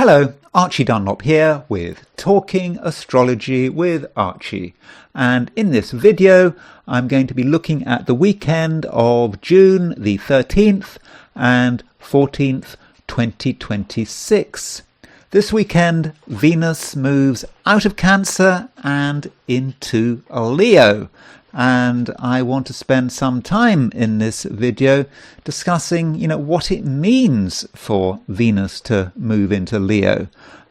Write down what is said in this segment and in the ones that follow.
Hello, Archie Dunlop here with Talking Astrology with Archie, and in this video I'm going to be looking at the weekend of June the 13th and 14th, 2026. This weekend Venus moves out of Cancer and into Leo, and I want to spend some time in this video discussing, what it means for Venus to move into Leo.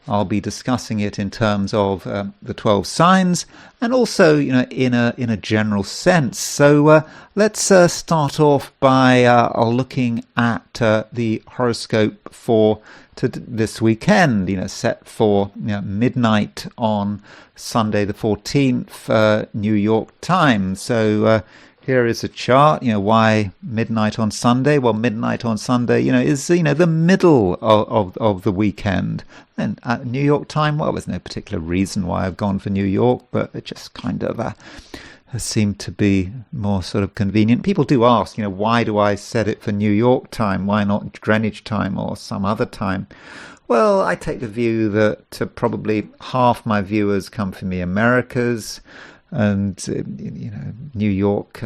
I'll be discussing it in terms of the 12 signs and also, in a general sense. So let's start off by looking at the horoscope for this weekend, set for midnight on Sunday the 14th, New York time. So here is a chart. Why midnight on Sunday? Well, midnight on Sunday, is the middle of the weekend. And at New York time, well, there's no particular reason why I've gone for New York, but it just kind of seemed to be more sort of convenient. People do ask, why do I set it for New York time? Why not Greenwich time or some other time? Well, I take the view that probably half my viewers come from the Americas, and New York,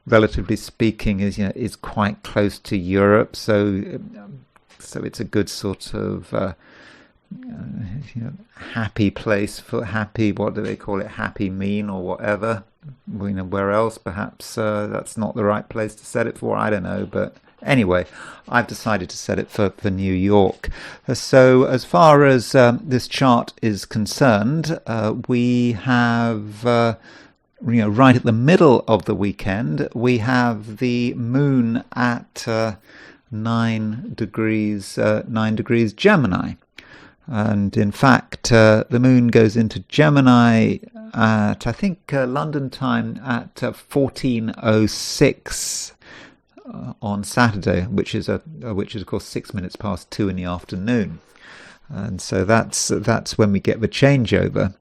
relatively speaking, is quite close to Europe, so it's a good sort of happy place for happy, what do they call it, happy mean or whatever. Where else perhaps that's not the right place to set it for, I don't know, but anyway, I've decided to set it for New York. So as far as this chart is concerned, we have right at the middle of the weekend we have the moon at 9 degrees Gemini. And in fact, the moon goes into Gemini at, I think, London time at 14:06 on Saturday, which is of course 6 minutes past 2 in the afternoon. And so that's when we get the changeover.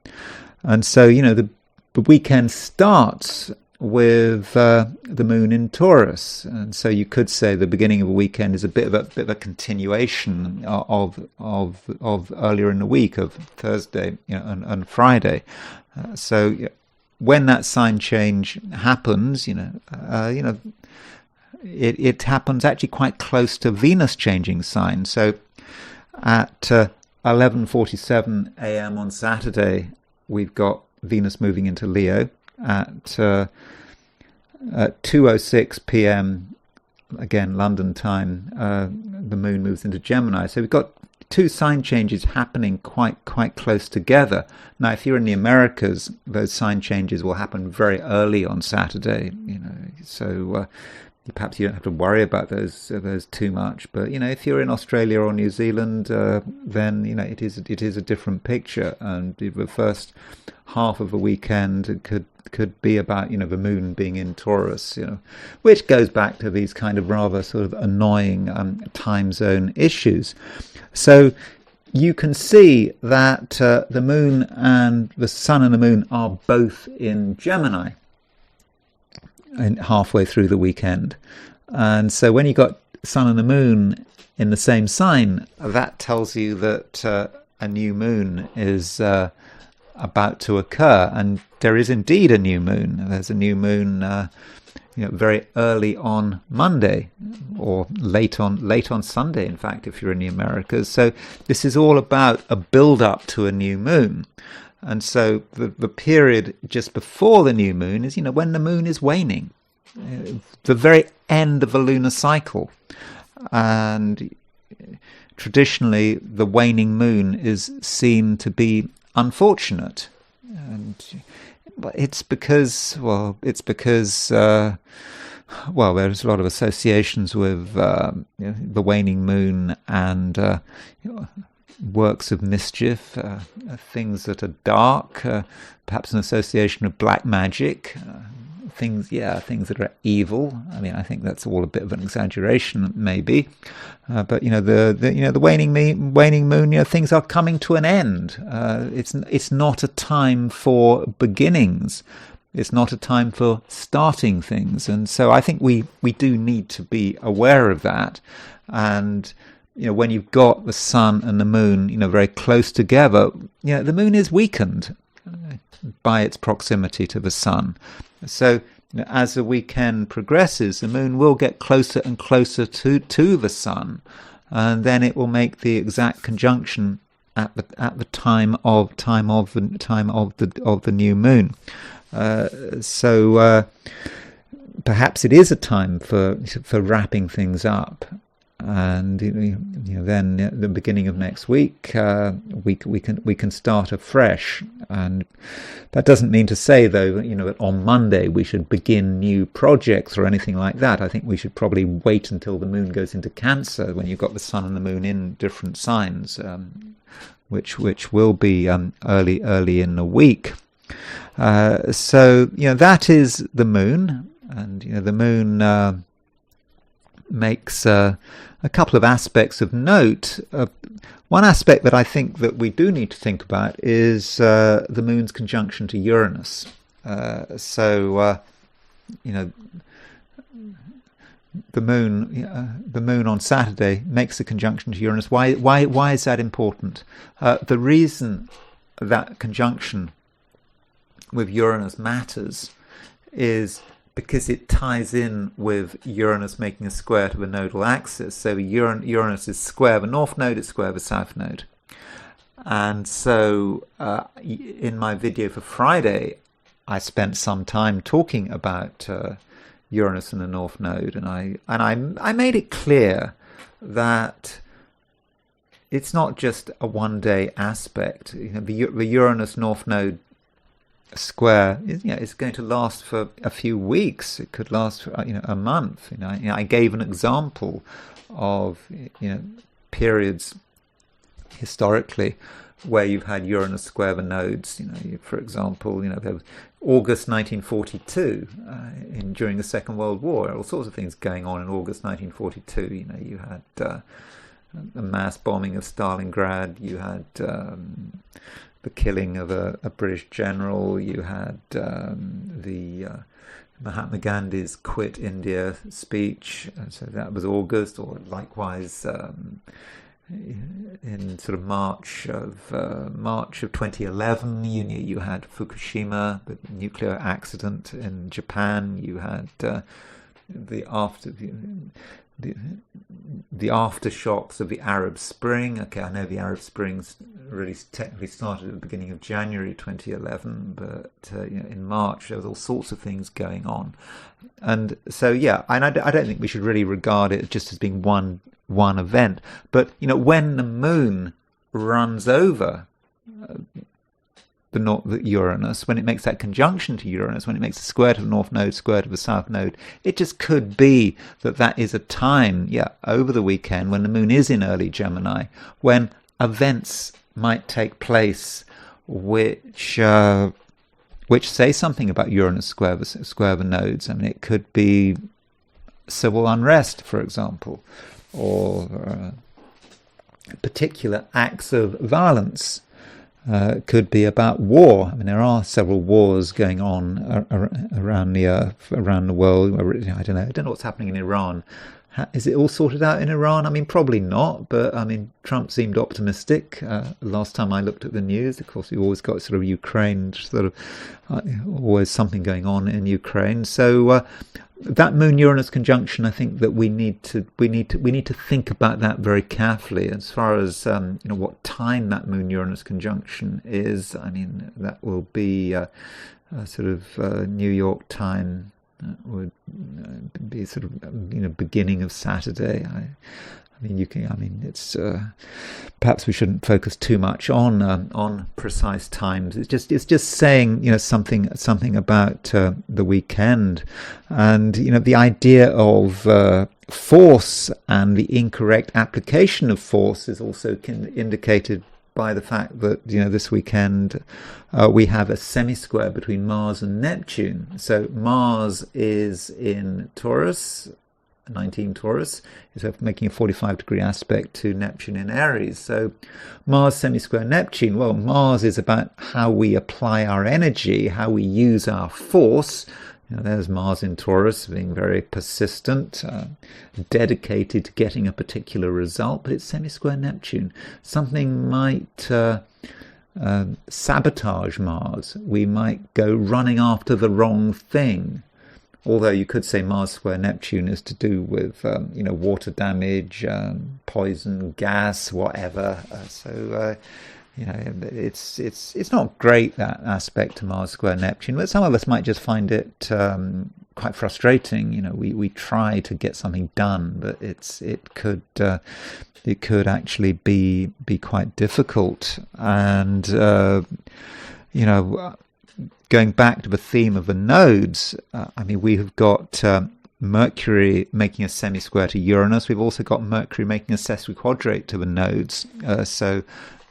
And so the weekend starts with the moon in Taurus, and so you could say the beginning of a weekend is a bit of a continuation of earlier in the week, of Thursday and Friday. So when that sign change happens, it happens actually quite close to Venus changing sign. So at 11:47 a.m. on Saturday, we've got Venus moving into Leo. At 2:06 p.m. again London time, the moon moves into Gemini. So we've got two sign changes happening quite close together. Now, if you're in the Americas, those sign changes will happen very early on Saturday. So perhaps you don't have to worry about those too much. But if you're in Australia or New Zealand, then it is a different picture, and the first half of a weekend could be about the moon being in Taurus, which goes back to these kind of rather sort of annoying time zone issues. So you can see that the moon and the sun and the moon are both in Gemini and halfway through the weekend. And so when you got sun and the moon in the same sign, that tells you that a new moon is about to occur, and there is indeed a new moon. There's a new moon very early on Monday, or late on Sunday, in fact, if you're in the Americas. So this is all about a build-up to a new moon. And so the period just before the new moon is, when the moon is waning, the very end of the lunar cycle. And traditionally, the waning moon is seen to be unfortunate. And it's because there's a lot of associations with the waning moon and works of mischief, things that are dark, perhaps an association of black magic, things that are evil. I mean, I think that's all a bit of an exaggeration, maybe. But the waning moon, things are coming to an end. It's not a time for beginnings. It's not a time for starting things. And so I think we do need to be aware of that. And when you've got the sun and the moon, very close together, the moon is weakened by its proximity to the sun. So as the weekend progresses, the moon will get closer and closer to the sun, and then it will make the exact conjunction at the time of the new moon. So perhaps it is a time for wrapping things up. And then at the beginning of next week, we can start afresh. And that doesn't mean to say, though, that on Monday we should begin new projects or anything like that. I think we should probably wait until the moon goes into Cancer, when you've got the sun and the moon in different signs, which will be early in the week. So that is the moon, and the moon makes a couple of aspects of note. One aspect that I think that we do need to think about is the moon's conjunction to Uranus. The moon on Saturday makes a conjunction to Uranus. Why is that important? The reason that conjunction with Uranus matters is because it ties in with Uranus making a square to the nodal axis. So Uranus is square the north node, it's square the south node. And so in my video for Friday, I spent some time talking about Uranus and the north node, and I made it clear that it's not just a one-day aspect. The Uranus north node square is going to last for a few weeks. It could last for a month. I gave an example of periods historically where you've had Uranus square the nodes. For example, there was August 1942 during the Second World War. All sorts of things going on in August 1942. You had a mass bombing of Stalingrad. You had the killing of a British general. You had the Mahatma Gandhi's Quit India speech. So that was August, or likewise in sort of March of 2011, you had Fukushima, the nuclear accident in Japan. You had the aftershocks of the Arab Spring. Okay, I know the Arab Springs really technically started at the beginning of January 2011, but in March there was all sorts of things going on, and so and I don't think we should really regard it just as being one event. But when the moon runs over the Uranus, when it makes that conjunction to Uranus, when it makes a square to the north node, square to the south node, it just could be that is a time, over the weekend, when the moon is in early Gemini, when events might take place which say something about Uranus square the nodes. I mean, it could be civil unrest, for example, or particular acts of violence. Could be about war. I mean, there are several wars going on around the world. I don't know what's happening in Iran. Is it all sorted out in Iran? I mean, probably not. But I mean, Trump seemed optimistic last time I looked at the news. Of course, we've always got sort of Ukraine, always something going on in Ukraine. So that Moon Uranus conjunction, I think that we need to think about that very carefully as far as what time that Moon Uranus conjunction is. I mean, that will be a sort of New York time. Would be sort of beginning of Saturday. It's perhaps we shouldn't focus too much on precise times. It's just saying something about the weekend, and the idea of force and the incorrect application of force is also indicated by the fact that this weekend we have a semi-square between Mars and Neptune. So Mars is in Taurus, 19 Taurus, is making a 45-degree aspect to Neptune in Aries. So Mars semi-square Neptune, well, Mars is about how we apply our energy, how we use our force. there's Mars in Taurus, being very persistent, dedicated to getting a particular result, but it's semi-square Neptune. Something might sabotage Mars. We might go running after the wrong thing. Although you could say Mars square Neptune is to do with, water damage, poison, gas, whatever. It's not great, that aspect to Mars square Neptune, but some of us might just find it quite frustrating. We try to get something done, but it could actually be quite difficult. And going back to the theme of the nodes, we have got Mercury making a semi-square to Uranus. We've also got Mercury making a sesquiquadrate to the nodes.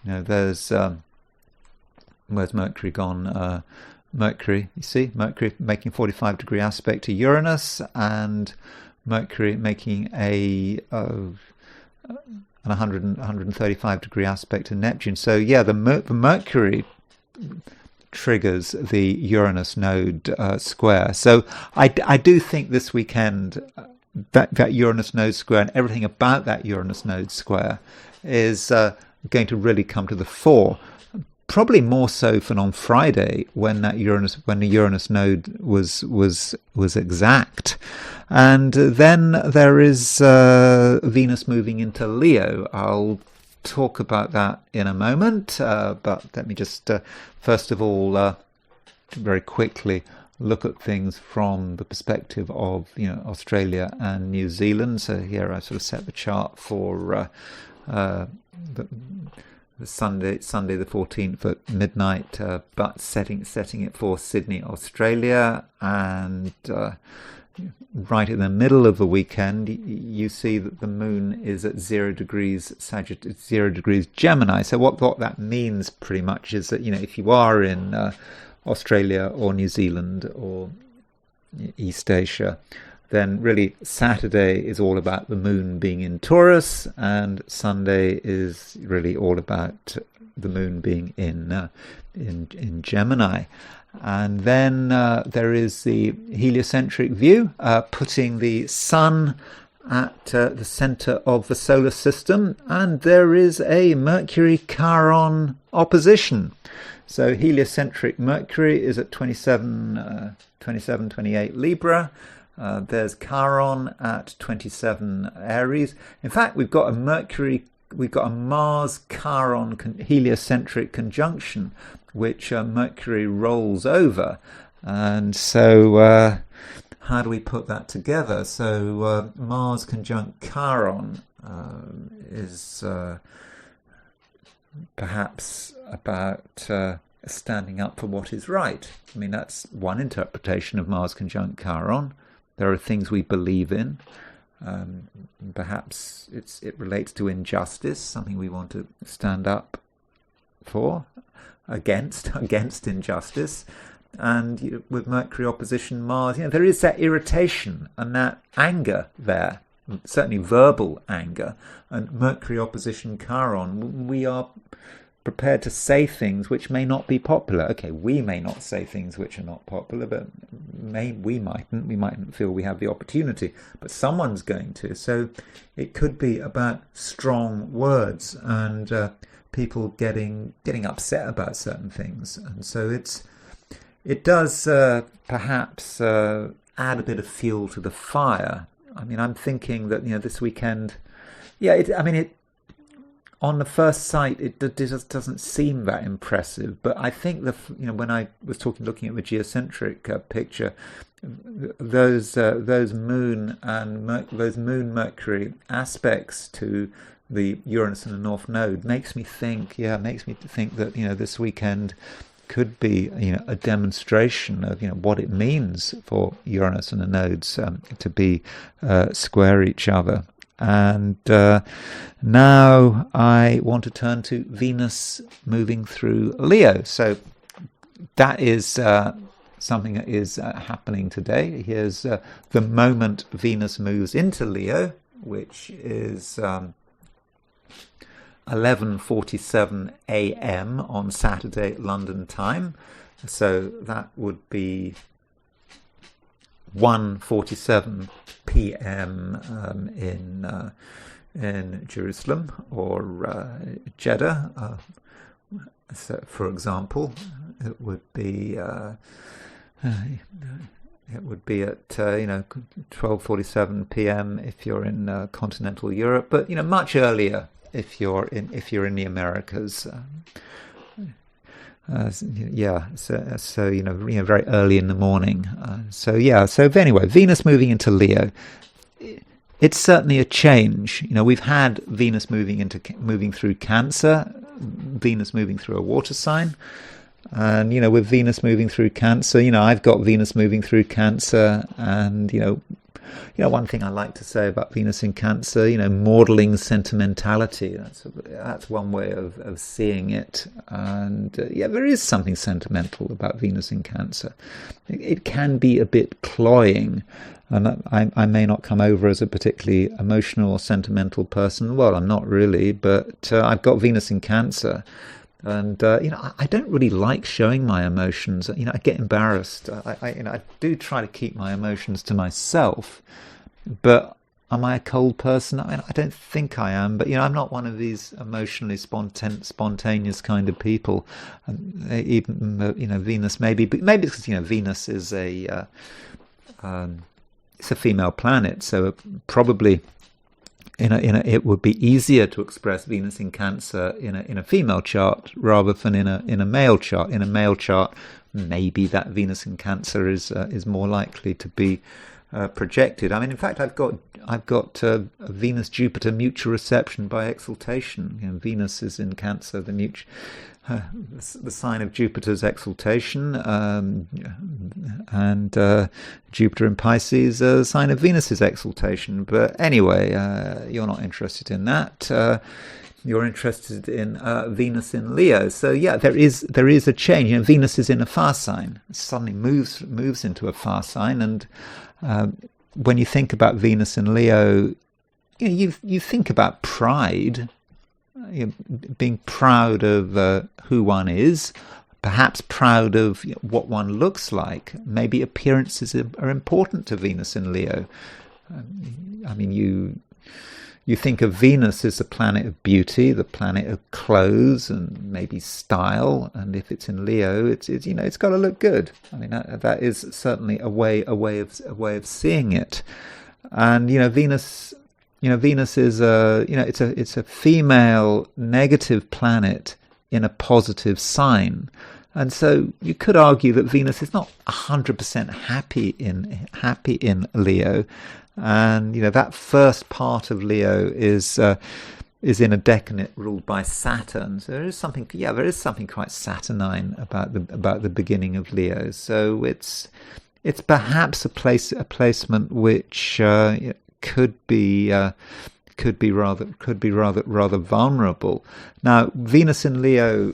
There's where's Mercury gone? Mercury, you see, Mercury making 45-degree aspect to Uranus, and Mercury making an 135-degree aspect to Neptune. So yeah, the Mercury triggers the Uranus node square. So I do think this weekend that Uranus node square and everything about that Uranus node square is going to really come to the fore. Probably more so than on Friday when the Uranus node was exact. And then there is Venus moving into Leo. I'll talk about that in a moment, but let me just first of all very quickly look at things from the perspective of Australia and New Zealand. So here I sort of set the chart for the Sunday the 14th at midnight, but setting it for Sydney, Australia, and right in the middle of the weekend, you see that the moon is at 0 degrees Sagittarius, 0 degrees Gemini. So what that means pretty much is that if you are in Australia or New Zealand or East Asia, then really Saturday is all about the moon being in Taurus, and Sunday is really all about the moon being in Gemini. And then there is the heliocentric view, putting the sun at the center of the solar system, and there is a Mercury-Chiron opposition. So heliocentric Mercury is at 27, 28 Libra. There's Chiron at 27 Aries. In fact, we've got a Mars-Chiron heliocentric conjunction, which Mercury rolls over. And so how do we put that together? So Mars conjunct Chiron is perhaps about standing up for what is right. That's one interpretation of Mars conjunct Chiron. There are things we believe in. Perhaps it relates to injustice, something we want to stand up for, against injustice. And with Mercury opposition Mars, there is that irritation and that anger there, certainly verbal anger. And Mercury opposition Chiron, we are prepared to say things which may not be popular. Okay, we may not say things which are not popular, but we mightn't feel we have the opportunity, but someone's going to. So it could be about strong words and people getting upset about certain things. And so it does perhaps add a bit of fuel to the fire. I'm thinking that this weekend, on the first sight, it just doesn't seem that impressive. But I think when I was looking at the geocentric picture, those moon Mercury aspects to the Uranus and the North Node makes me think that this weekend could be a demonstration of what it means for Uranus and the nodes to be square each other. And now I want to turn to Venus moving through Leo. So that is something that is happening today. Here's the moment Venus moves into Leo, which is 11:47 a.m. on Saturday London time. So that would be 1:47 p.m. In Jerusalem or Jeddah. So, for example, it would be at 12:47 p.m. if you're in continental Europe, but much earlier if you're in the Americas. Very early in the morning. So anyway, Venus moving into Leo. It's certainly a change. We've had Venus moving through Cancer, Venus moving through a water sign, and with Venus moving through Cancer, I've got Venus moving through Cancer, and one thing I like to say about Venus in Cancer, modeling sentimentality. That's one way of seeing it, and there is something sentimental about Venus in Cancer. It can be a bit cloying. And I may not come over as a particularly emotional or sentimental person. Well, I'm not really, but I've got Venus in Cancer. And, I don't really like showing my emotions. I get embarrassed. I do try to keep my emotions to myself. But am I a cold person? I don't think I am. But, I'm not one of these emotionally spontaneous kind of people. Even, Venus maybe. But maybe it's because, Venus is it's a female planet, so probably it would be easier to express Venus in Cancer in a female chart rather than in a male chart. In a male chart, maybe that Venus in Cancer is more likely to be projected. I mean, in fact, I've got a Venus Jupiter mutual reception by exaltation. Venus is in Cancer, the sign of Jupiter's exaltation, and Jupiter in Pisces, a sign of Venus's exaltation. But anyway, you're not interested in that. You're interested in Venus in Leo. So there is a change. Venus is in a fire sign. It suddenly moves into a fire sign, and when you think about Venus in Leo, you think about pride. Being proud of who one is, perhaps proud of what one looks like. Maybe appearances are important to Venus in Leo. I mean, you think of Venus as the planet of beauty, the planet of clothes and maybe style. And if it's in Leo, it's got to look good. I mean, that is certainly a way of seeing it. And Venus. Venus is it's a female negative planet in a positive sign, and so you could argue that Venus is not 100% happy in Leo, and that first part of Leo is in a decan ruled by Saturn. So there is something quite Saturnine about the beginning of Leo. So it's perhaps a placement which could be rather vulnerable. Now, Venus in Leo,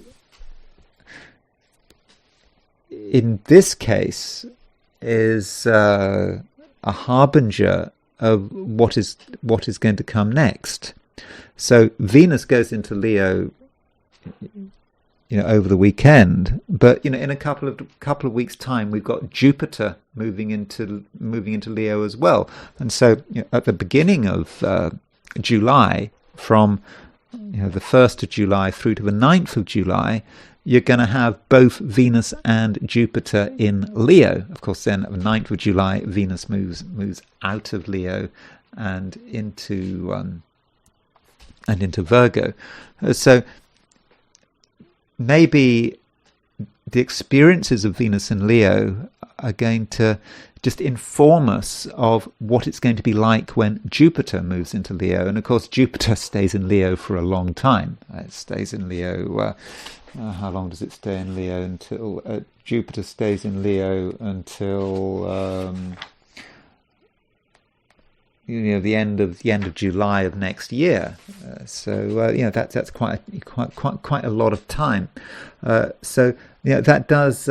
in this case, is a harbinger of what is going to come next. So Venus goes into Leo, over the weekend, but in a couple of weeks' time, we've got Jupiter moving into Leo as well. And so at the beginning of July, from the 1st of July through to the 9th of July, you're going to have both Venus and Jupiter in Leo. Of course, then at the 9th of July, Venus moves out of Leo and into Virgo. So maybe the experiences of Venus and Leo are going to just inform us of what it's going to be like when Jupiter moves into Leo. And of course, Jupiter stays in Leo for a long time. It stays in Leo. How long does it stay in Leo until Jupiter stays in Leo until the end of July of next year. That's quite a lot of time. That does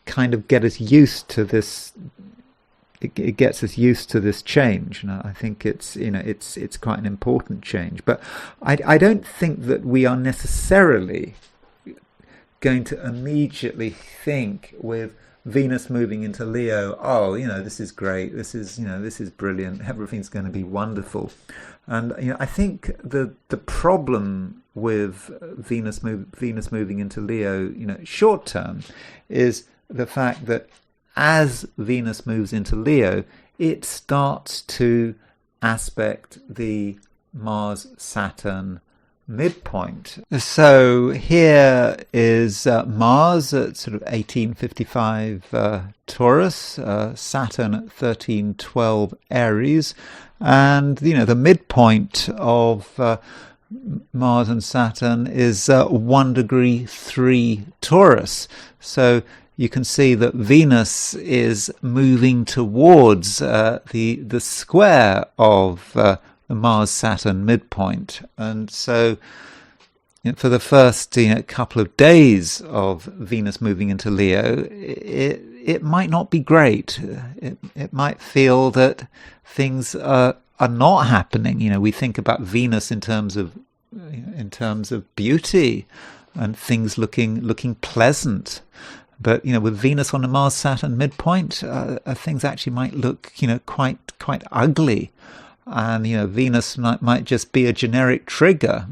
kind of get us used to this. It gets us used to this change, and I think it's quite an important change. But I don't think that we are necessarily going to immediately think with Venus moving into Leo, oh, this is great. This is brilliant. Everything's going to be wonderful. And I think the problem with Venus moving into Leo, short term, is the fact that as Venus moves into Leo, it starts to aspect the Mars-Saturn midpoint. So here is Mars at sort of 1855 Taurus, Saturn at 1312 Aries, and the midpoint of Mars and Saturn is 1 degree 3 Taurus. So you can see that Venus is moving towards the square of the Mars-Saturn midpoint. And so for the first couple of days of Venus moving into Leo, it might not be great. It might feel that things are not happening. We think about Venus in terms of beauty and things looking pleasant. But with Venus on the Mars-Saturn midpoint, things actually might look quite ugly. And Venus might just be a generic trigger,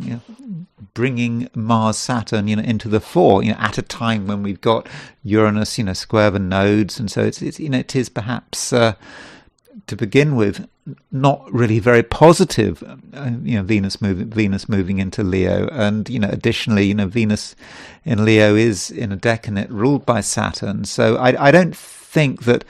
bringing Mars-Saturn into the fore, at a time when we've got Uranus square the nodes, and so it is perhaps to begin with not really very positive. Venus moving into Leo, and additionally Venus in Leo is in a decanate ruled by Saturn. So I don't think that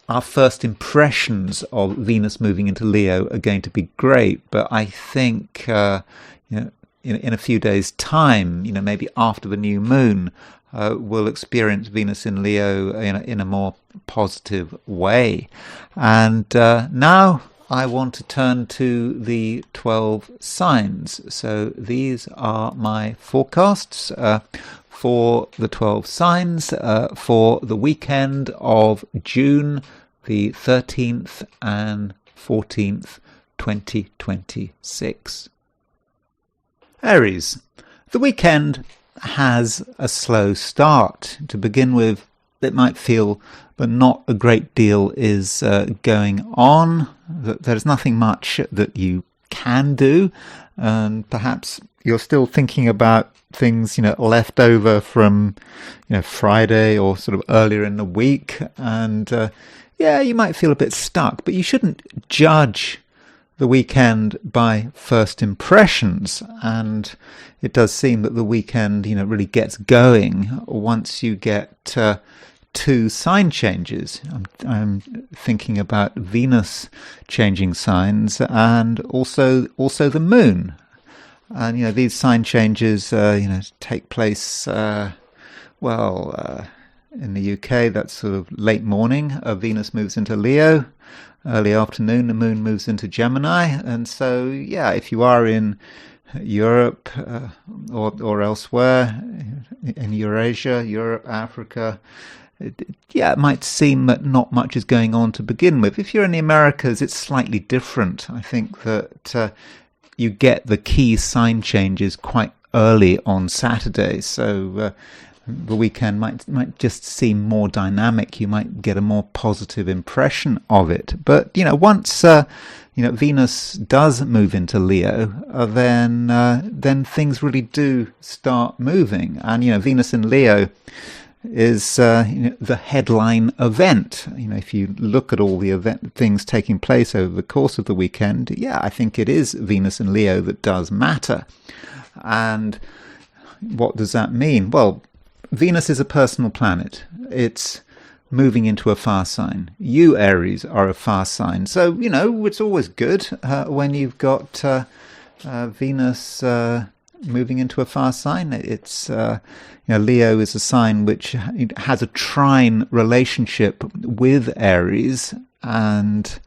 our first impressions of Venus moving into Leo are going to be great, but I think in a few days' time, maybe after the new moon, we'll experience Venus in Leo in a more positive way. And now I want to turn to the 12 signs. So these are my forecasts for the 12 signs for the weekend of June the 13th and 14th, 2026. Aries. The weekend has a slow start. To begin with, it might feel that not a great deal is going on, that there's nothing much that you can do, and perhaps you're still thinking about things left over from Friday or sort of earlier in the week, and you might feel a bit stuck, but you shouldn't judge the weekend by first impressions. And it does seem that the weekend really gets going once you get two sign changes. I'm thinking about Venus changing signs, and also the moon. And these sign changes take place in the UK, that's sort of late morning. Venus moves into Leo. Early afternoon, the moon moves into Gemini. And so, if you are in Europe or elsewhere, in Eurasia, Europe, Africa, it might seem that not much is going on to begin with. If you're in the Americas, it's slightly different. I think that you get the key sign changes quite early on Saturday. So the weekend might just seem more dynamic. You might get a more positive impression of it. But once Venus does move into Leo, then things really do start moving. And Venus in Leo is the headline event. If you look at all the things taking place over the course of the weekend, I think it is Venus in Leo that does matter. And what does that mean? Well, Venus is a personal planet. It's moving into a fire sign. You, Aries, are a fire sign. So, it's always good when you've got Venus moving into a fire sign. It's Leo is a sign which has a trine relationship with Aries, and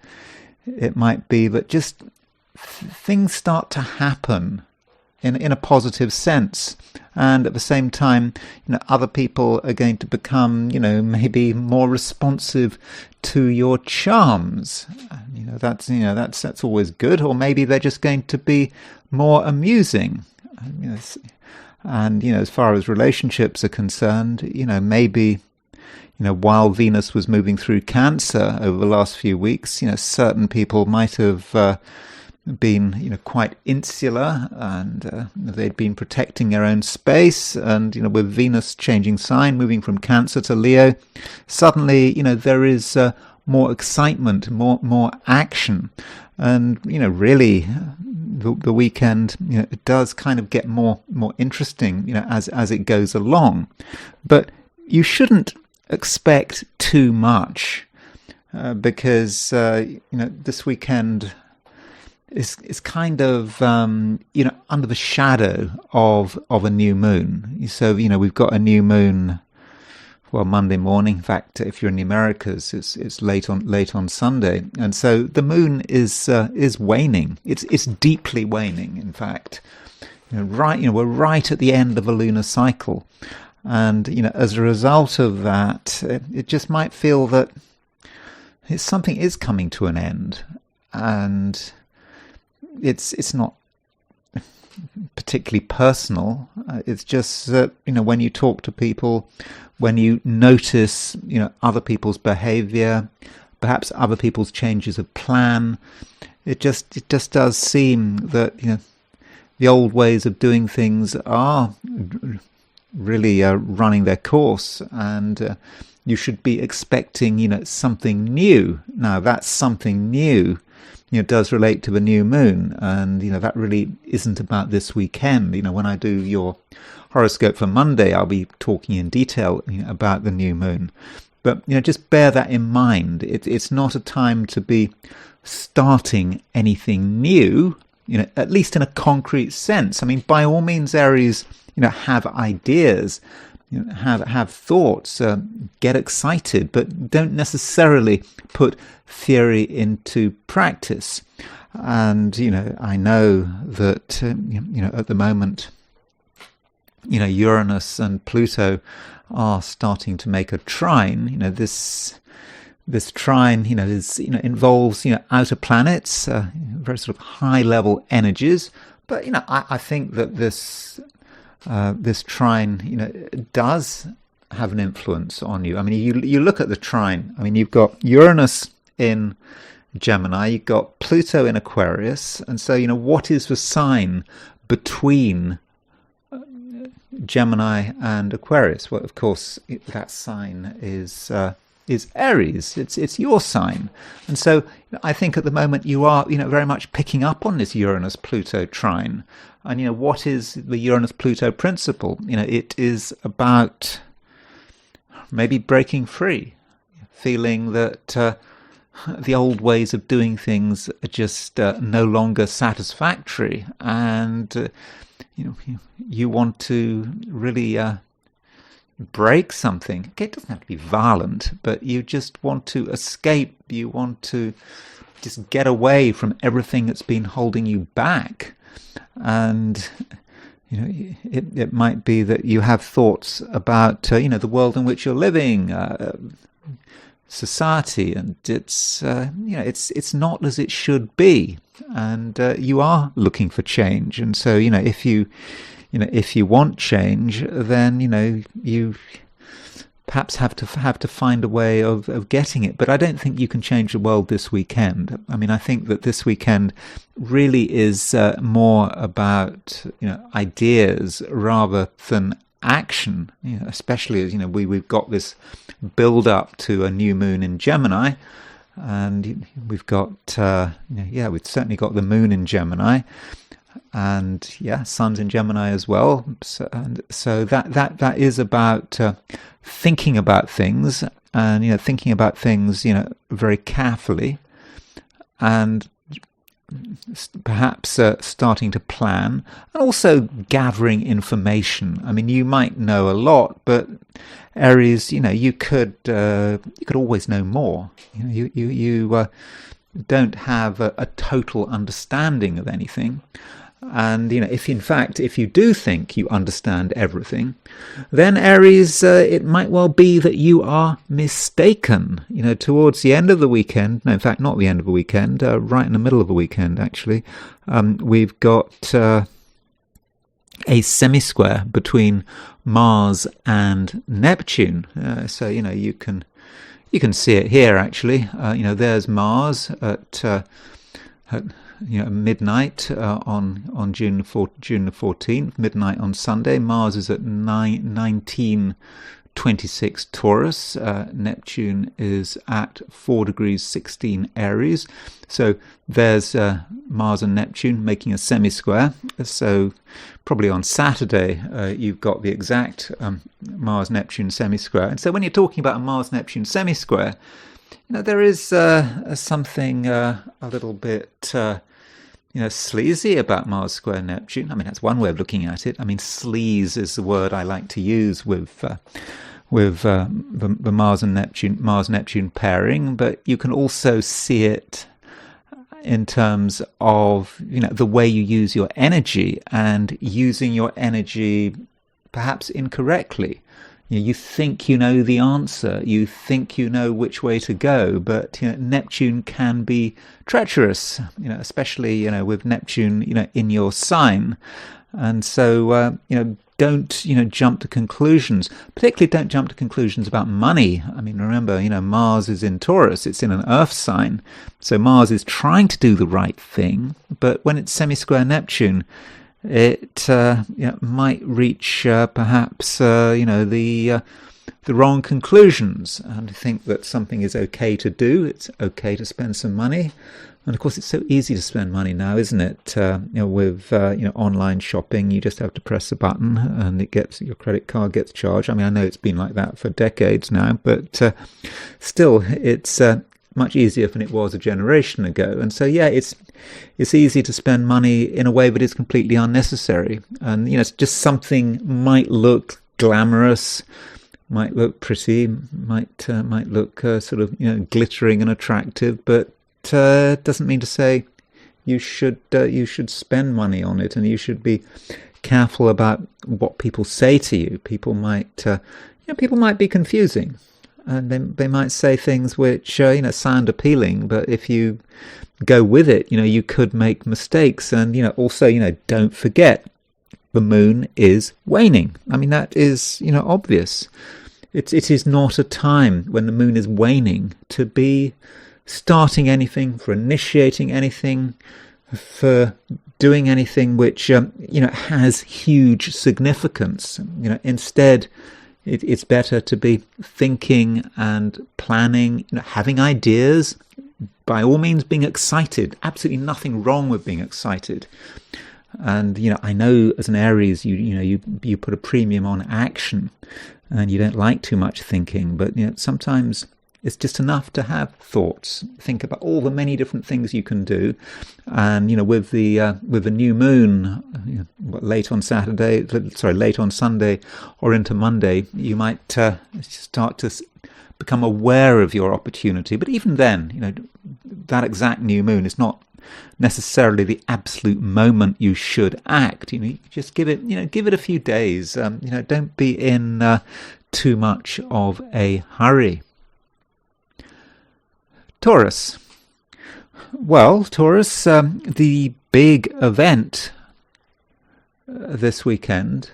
it might be that just things start to happen in a positive sense. And at the same time, other people are going to become, maybe more responsive to your charms. That's always good. Or maybe they're just going to be more amusing. And as far as relationships are concerned, maybe while Venus was moving through Cancer over the last few weeks, certain people might have been, quite insular, and they'd been protecting their own space. And, with Venus changing sign, moving from Cancer to Leo, suddenly, there is more excitement, more action. And, really, the weekend, it does kind of get more interesting, as it goes along. But you shouldn't expect too much, because, this weekend is kind of, under the shadow of a new moon. So, we've got a new moon, well, Monday morning. In fact, if you're in the Americas, it's late on Sunday, and so the moon is waning. It's deeply waning. In fact, we're right at the end of a lunar cycle, and as a result of that, it just might feel that something is coming to an end, and it's not particularly personal. It's just that, when you talk to people, when you notice, other people's behavior, perhaps other people's changes of plan, it just does seem that, the old ways of doing things are really running their course, and you should be expecting, something new. Now, that something new, does relate to the new moon, and that really isn't about this weekend. When I do your horoscope for Monday, I'll be talking in detail about the new moon. But just bear that in mind. It's not a time to be starting anything new, at least in a concrete sense. I mean, by all means, Aries, have ideas, have thoughts, get excited, but don't necessarily put theory into practice. And I know that at the moment, Uranus and Pluto are starting to make a trine. This trine involves outer planets, very sort of high level energies. But I think that this trine does have an influence on you. I mean, you look at the trine. I mean, you've got Uranus in Gemini, you've got Pluto in Aquarius, and so what is the sign between Gemini and Aquarius? Well, of course, that sign is Aries. It's your sign, and so I think at the moment you are very much picking up on this Uranus-Pluto trine. And what is the Uranus-Pluto principle? It is about maybe breaking free, feeling that the old ways of doing things are just no longer satisfactory, and you want to really break something. Okay, it doesn't have to be violent, but you just want to escape. You want to just get away from everything that's been holding you back. And it might be that you have thoughts about the world in which you're living, society, and it's not as it should be, and you are looking for change. And so if you want change, then you perhaps have to find a way of getting it. But I don't think you can change the world this weekend. I mean, I think that this weekend really is more about ideas rather than action. Especially as we've got this build up to a new moon in Gemini, and we've got we've certainly got the moon in Gemini. And sun's in Gemini as well. So that is about thinking about things, and thinking about things very carefully, and perhaps starting to plan, and also gathering information. I mean, you might know a lot, but Aries, you could always know more. You don't have a total understanding of anything. And if you do think you understand everything, then Aries, it might well be that you are mistaken. Towards the end of the weekend, no, in fact, not the end of the weekend, right in the middle of the weekend, actually, we've got a semi-square between Mars and Neptune. So you can see it here actually. There's Mars at midnight on June the 14th, midnight on Sunday. Mars is at 1926 Taurus. Neptune is at 4 degrees 16 Aries. So there's Mars and Neptune making a semi-square. So probably on Saturday you've got the exact Mars-Neptune semi-square. And so when you're talking about a Mars-Neptune semi-square, there is something a little bit sleazy about Mars square Neptune. I mean, that's one way of looking at it. I mean, sleaze is the word I like to use with the Mars and Neptune pairing, but you can also see it in terms of the way you use your energy, and using your energy perhaps incorrectly. You think you know the answer, you think you know which way to go, but Neptune can be treacherous, especially with Neptune in your sign. And so don't jump to conclusions. Particularly don't jump to conclusions about money. I mean, remember, Mars is in Taurus, it's in an earth sign, so Mars is trying to do the right thing, but when it's semi-square Neptune, it might reach perhaps the wrong conclusions, and think that something is okay to do. It's okay to spend some money, and of course it's so easy to spend money now, isn't it? With online shopping, you just have to press a button and your credit card gets charged. I mean, I know it's been like that for decades now, but still, it's much easier than it was a generation ago. And so it's easy to spend money in a way that is completely unnecessary. And it's just something might look glamorous, might look pretty, might look sort of glittering and attractive, but doesn't mean to say you should spend money on it, and you should be careful about what people say to you. People might be confusing, and they might say things which sound appealing, but if you go with it, you could make mistakes. And also don't forget, the moon is waning. I mean, that is obvious. It is not a time when the moon is waning to be starting anything, for initiating anything, for doing anything which has huge significance. Instead, it's better to be thinking and planning, having ideas, by all means being excited. Absolutely nothing wrong with being excited. And I know as an Aries, you put a premium on action, and you don't like too much thinking, but sometimes it's just enough to have thoughts. Think about all the many different things you can do, and with the new moon, late on Sunday or into Monday, you might start to become aware of your opportunity. But even then, that exact new moon is not necessarily the absolute moment you should act. You just give it a few days. Don't be in too much of a hurry. Taurus. Well, Taurus, the big event this weekend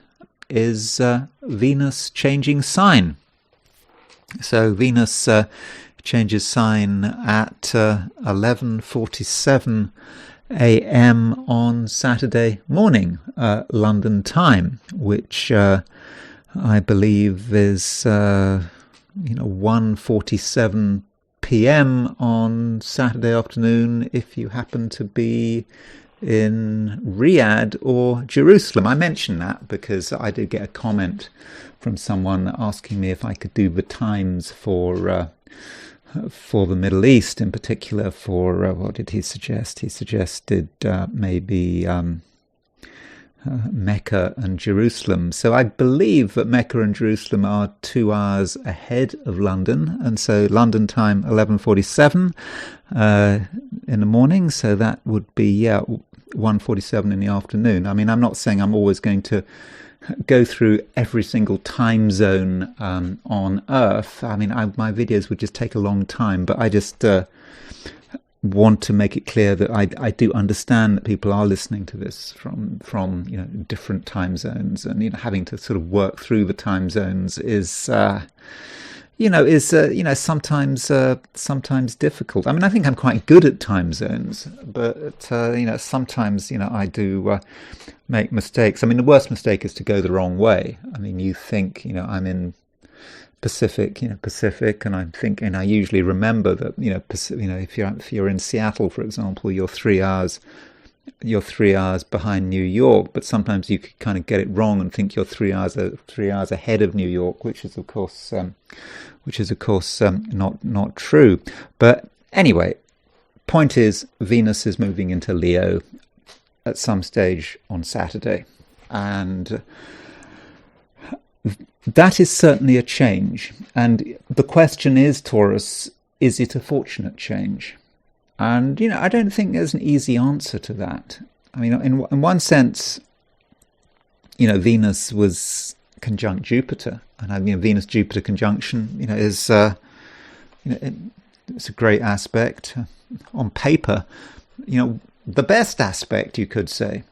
is Venus changing sign. So Venus changes sign at 11:47 a.m. on Saturday morning, London time, which I believe is 1:47 p.m. on Saturday afternoon if you happen to be in Riyadh or Jerusalem. I mention that because I did get a comment from someone asking me if I could do the times for the Middle East, in particular for what did he suggest? He suggested maybe Mecca and Jerusalem. So I believe that Mecca and Jerusalem are 2 hours ahead of London, and so London time 11:47 in the morning. So that would be 1:47 in the afternoon. I mean, I'm not saying I'm always going to go through every single time zone on Earth. I mean, my videos would just take a long time, but I just want to make it clear that I do understand that people are listening to this from different time zones, and having to sort of work through the time zones is sometimes difficult. I mean, I think I'm quite good at time zones, but sometimes I do make mistakes. I mean, the worst mistake is to go the wrong way. I mean, you think I'm in Pacific, and I'm thinking, I usually remember that if you're in Seattle, for example, you're 3 hours behind New York, but sometimes you could kind of get it wrong and think you're 3 hours ahead of New York, which is of course not true. But anyway, point is, Venus is moving into Leo at some stage on Saturday, and that is certainly a change. And the question is, Taurus, is it a fortunate change? And, I don't think there's an easy answer to that. I mean, in one sense, Venus was conjunct Jupiter, and Venus-Jupiter conjunction, is it's a great aspect on paper. The best aspect, you could say,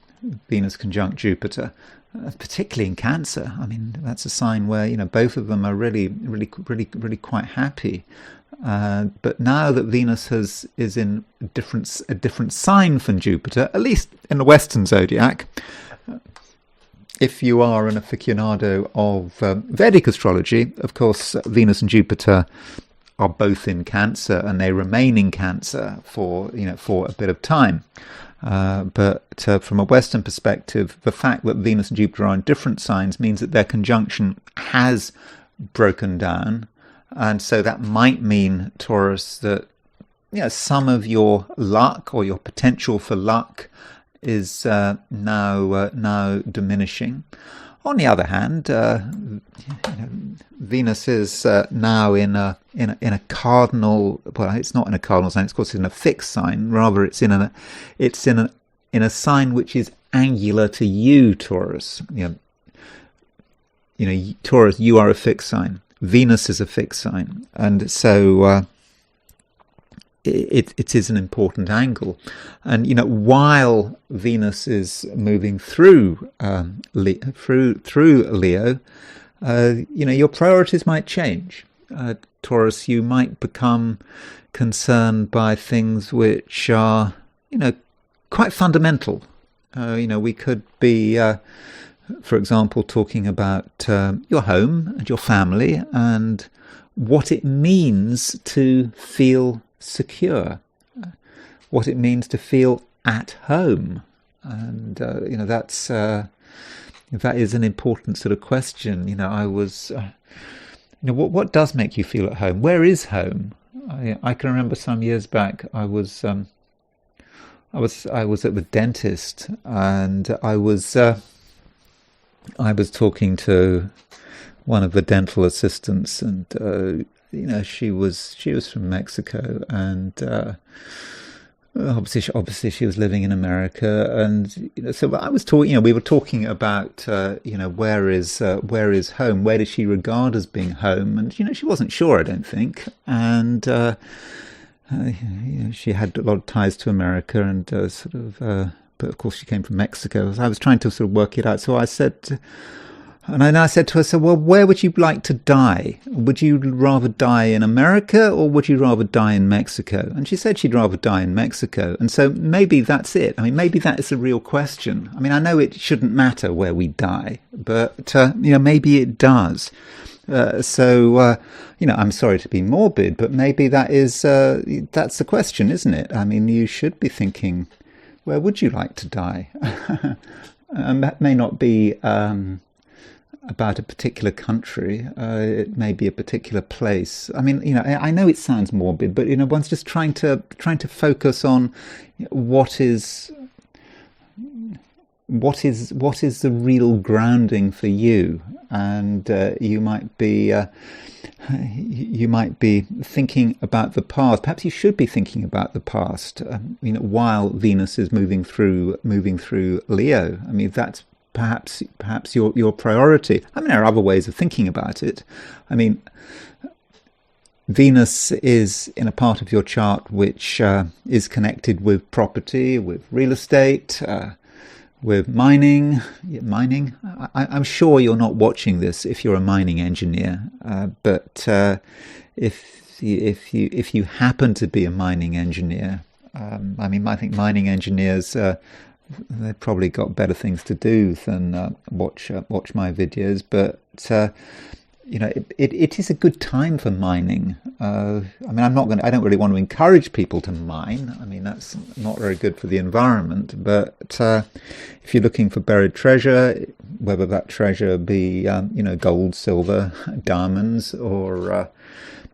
Venus conjunct Jupiter, particularly in Cancer. I mean, that's a sign where both of them are really quite happy. But now that Venus is in a different sign from Jupiter, at least in the Western zodiac, if you are an aficionado of Vedic astrology, of course, Venus and Jupiter are both in Cancer, and they remain in Cancer for a bit of time. But from a Western perspective, the fact that Venus and Jupiter are in different signs means that their conjunction has broken down. And so that might mean, Taurus, that some of your luck or your potential for luck is now diminishing. On the other hand, Venus is now in a cardinal. Well, it's not in a cardinal sign. Of course, it's in a fixed sign. Rather, it's in a sign which is angular to you, Taurus. Taurus, you are a fixed sign. Venus is a fixed sign, and so it is an important angle. And while Venus is moving through Leo, your priorities might change. Taurus, you might become concerned by things which are quite fundamental. We could be for example, talking about your home and your family and what it means to feel secure, what it means to feel at home. And, that is an important sort of question. What does make you feel at home? Where is home? I can remember some years back, I was at the dentist, and I was talking to one of the dental assistants, and she was from Mexico, and obviously she was living in America, and so I was talking. We were talking about where is home? Where does she regard as being home? And she wasn't sure, I don't think, and she had a lot of ties to America, and but of course she came from Mexico. So I was trying to sort of work it out. So I said to her, so, well, where would you like to die? Would you rather die in America, or would you rather die in Mexico? And she said she'd rather die in Mexico. And so maybe that's it. I mean, maybe that is a real question. I mean, I know it shouldn't matter where we die, but, maybe it does. I'm sorry to be morbid, but maybe that's the question, isn't it? I mean, you should be thinking, where would you like to die? And that may not be about a particular country. It may be a particular place. I mean, I know it sounds morbid, but one's just trying to focus on what is the real grounding for you, and you might be thinking about the past. Perhaps you should be thinking about the past. While Venus is moving through Leo. I mean, that's perhaps your priority. I mean, there are other ways of thinking about it. I mean, Venus is in a part of your chart which is connected with property, with real estate, with mining. I'm sure you're not watching this if you're a mining engineer, but if you happen to be a mining engineer, I think mining engineers, they've probably got better things to do than watch my videos. But it is a good time for mining. I don't really want to encourage people to mine. I mean, that's not very good for the environment. But if you're looking for buried treasure, whether that treasure be gold, silver, diamonds, or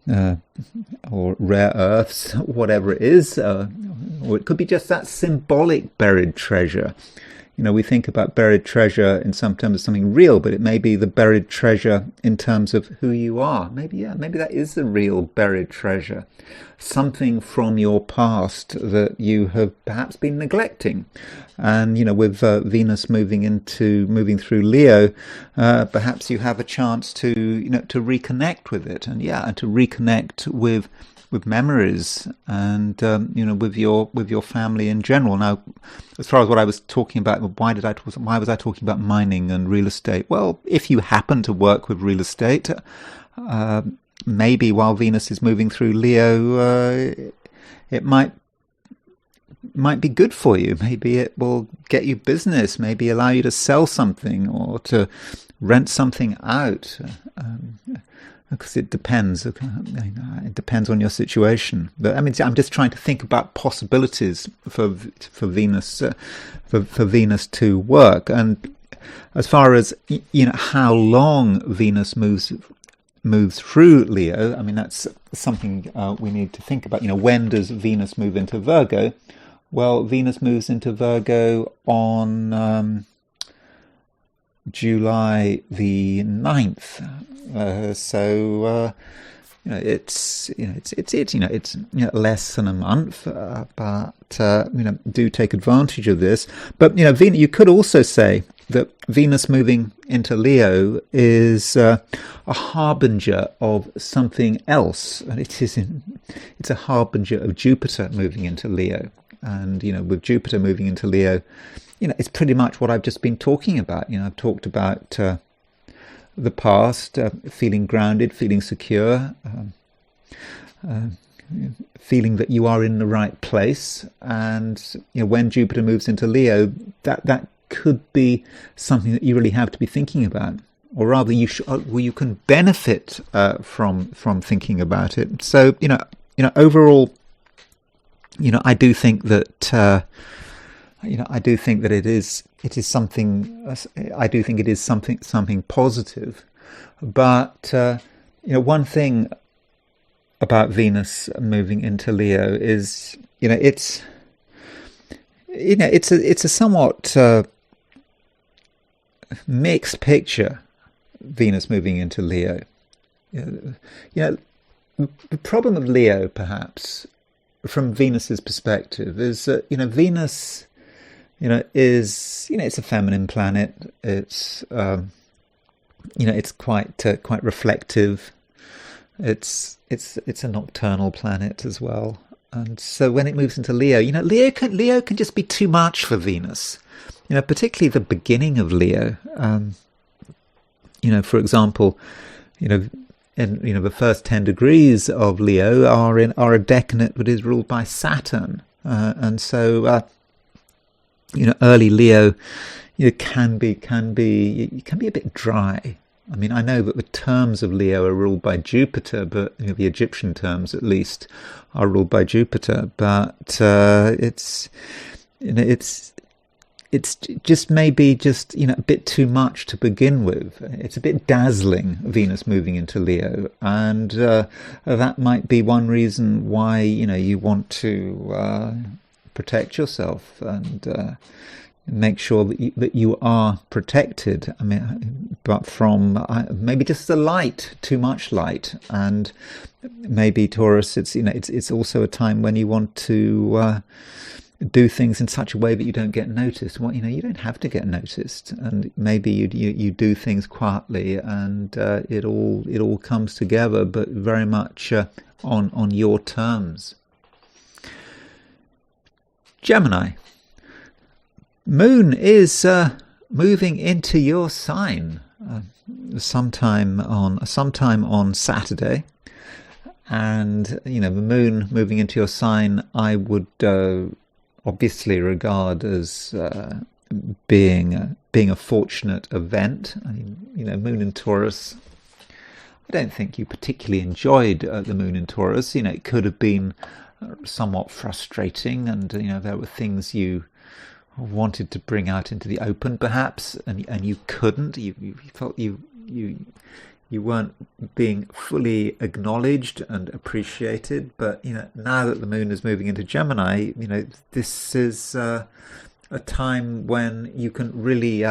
rare earths, whatever it is, or it could be just that symbolic buried treasure. We think about buried treasure in some terms of something real, but it may be the buried treasure in terms of who you are. Maybe that is the real buried treasure. Something from your past that you have perhaps been neglecting. And, with Venus moving through Leo, perhaps you have a chance to reconnect with it, and to reconnect with memories and with your family in general. Now, as far as what I was talking about, why was I talking about mining and real estate? Well, if you happen to work with real estate, maybe while Venus is moving through Leo, it might be good for you. Maybe it will get you business, maybe allow you to sell something or to rent something out. Because it depends. It depends on your situation. But I'm just trying to think about possibilities for Venus, for Venus to work. And as far as how long Venus moves through Leo, that's something we need to think about. When does Venus move into Virgo? Well, Venus moves into Virgo on July the 9th. It's less than a month, but do take advantage of this. But you could also say that Venus moving into Leo is a harbinger of something else, and it's a harbinger of Jupiter moving into Leo. And with Jupiter moving into Leo, it's pretty much what I've just been talking about. I've talked about the past, feeling grounded, feeling secure, feeling that you are in the right place. And when Jupiter moves into Leo, that could be something that you really have to be thinking about, or rather, you can benefit from thinking about it. So overall, I do think that. I do think that it is something. I do think it is something positive. But one thing about Venus moving into Leo is it's a somewhat mixed picture. Venus moving into Leo. The problem of Leo, perhaps, from Venus's perspective, is that Venus. It's a feminine planet. It's it's quite reflective. It's a nocturnal planet as well. And so when it moves into Leo, Leo can just be too much for Venus. Particularly the beginning of Leo. For example, in the first 10 degrees of Leo are a decanate that is ruled by Saturn, and so. Early Leo, can be a bit dry. I know that the terms of Leo are ruled by Jupiter, but the Egyptian terms, at least, are ruled by Jupiter. But it's just maybe a bit too much to begin with. It's a bit dazzling, Venus moving into Leo, and that might be one reason why you want to. Protect yourself and make sure that you are protected. But from maybe just the light, too much light, and maybe Taurus. It's also a time when you want to do things in such a way that you don't get noticed. Well, you don't have to get noticed, and maybe you do things quietly, and it all comes together, but very much on your terms. Gemini, Moon is moving into your sign sometime on Saturday. And the Moon moving into your sign, I would obviously regard as being a fortunate event. I mean, Moon in Taurus, I don't think you particularly enjoyed the Moon in Taurus. It could have been somewhat frustrating, and there were things you wanted to bring out into the open, perhaps, and you couldn't. You felt you weren't being fully acknowledged and appreciated. But now that the Moon is moving into Gemini, this is a time when you can really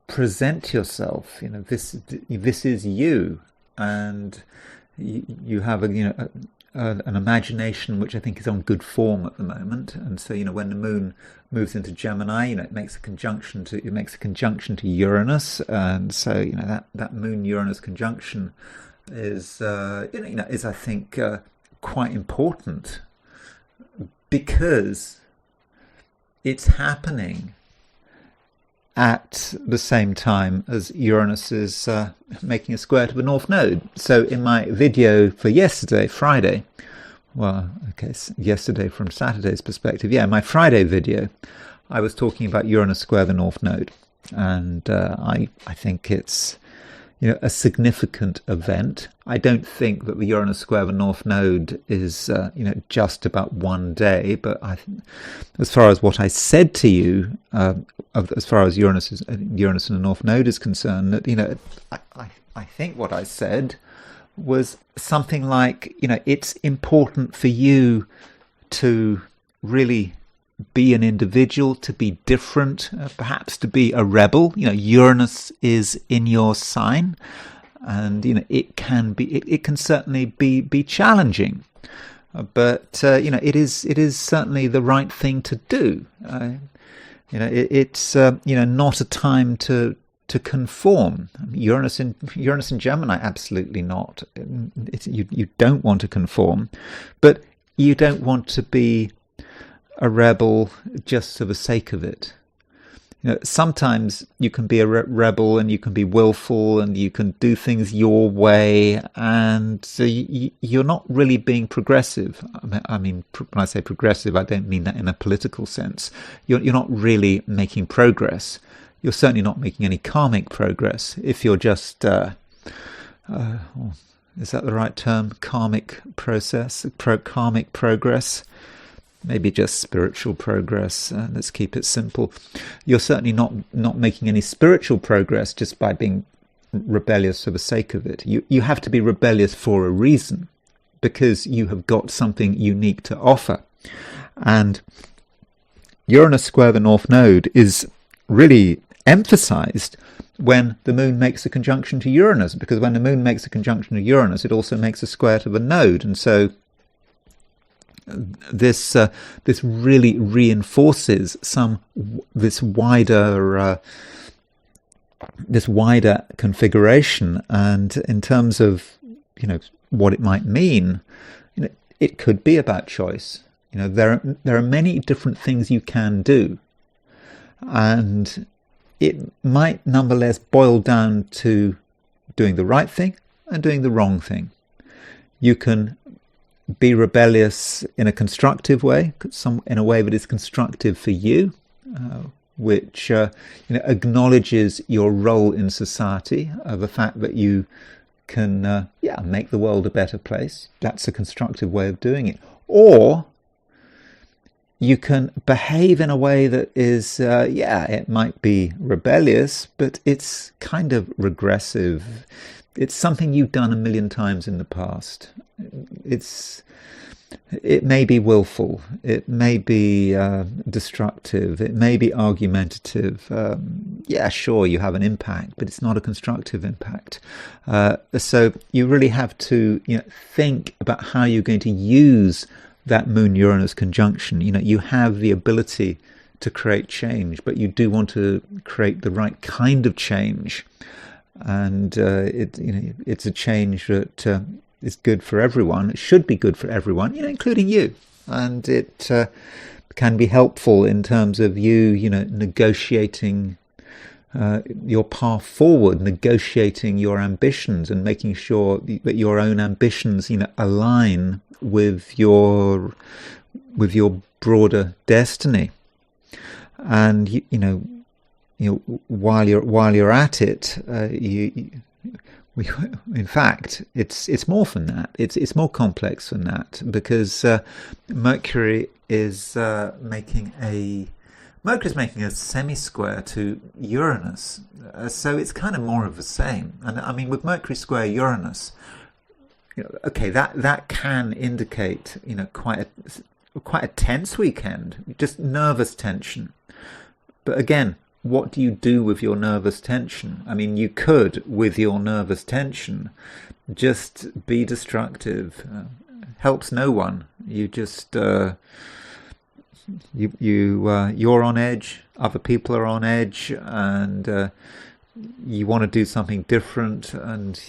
present yourself. This is you, and you have an imagination which I think is on good form at the moment. And so when the Moon moves into Gemini, it makes a conjunction to Uranus, and so that Moon Uranus conjunction is is I think quite important, because it's happening at the same time as Uranus is making a square to the North Node. So in my video for yesterday, Friday, yesterday from Saturday's perspective, my Friday video, I was talking about Uranus square the North Node, and I think it's a significant event. I don't think that the Uranus square the North Node is just about one day, but as far as what I said to you, as far as Uranus and the North Node is concerned, that I think what I said was something like, it's important for you to really be an individual, to be different, perhaps to be a rebel. Uranus is in your sign, and it can certainly be challenging, but it is certainly the right thing to do. It's not a time to conform. Uranus in Gemini, absolutely not. You don't want to conform, but you don't want to be a rebel just for the sake of it. Sometimes you can be a rebel, and you can be willful, and you can do things your way, and so you're not really being progressive. I mean, when I say progressive, I don't mean that in a political sense. You're not really making progress. You're certainly not making any karmic progress if you're just is that the right term? Karmic progress? Maybe just spiritual progress. Let's keep it simple. You're certainly not making any spiritual progress just by being rebellious for the sake of it. You have to be rebellious for a reason, because you have got something unique to offer. And Uranus square the North Node is really emphasized when the Moon makes a conjunction to Uranus, because when the Moon makes a conjunction to Uranus, it also makes a square to the node. And so this really reinforces this wider configuration. And in terms of what it might mean, it could be about choice. There are many different things you can do, and it might nonetheless boil down to doing the right thing and doing the wrong thing. You can be rebellious in a constructive way, in a way that is constructive for you, which acknowledges your role in society, the fact that you can make the world a better place. That's a constructive way of doing it. Or you can behave in a way that is, it might be rebellious, but it's kind of regressive. It's something you've done a million times in the past. It may be willful, it may be destructive, it may be argumentative. Sure, you have an impact, but it's not a constructive impact. So you really have to think about how you're going to use that Moon-Uranus conjunction. You have the ability to create change, but you do want to create the right kind of change. And it's a change that is good for everyone. It should be good for everyone, including you. And it can be helpful in terms of you, negotiating your path forward, negotiating your ambitions, and making sure that your own ambitions, align with your broader destiny. And while you're at it, in fact, it's more than that. It's more complex than that, because Mercury is making a semi-square to Uranus, so it's kind of more of the same. And I mean, with Mercury square Uranus, okay, that can indicate quite a tense weekend, just nervous tension. But again, what do you do with your nervous tension? I mean, you could, with your nervous tension, just be destructive. Helps no one. You just you're on edge. Other people are on edge, and you want to do something different. And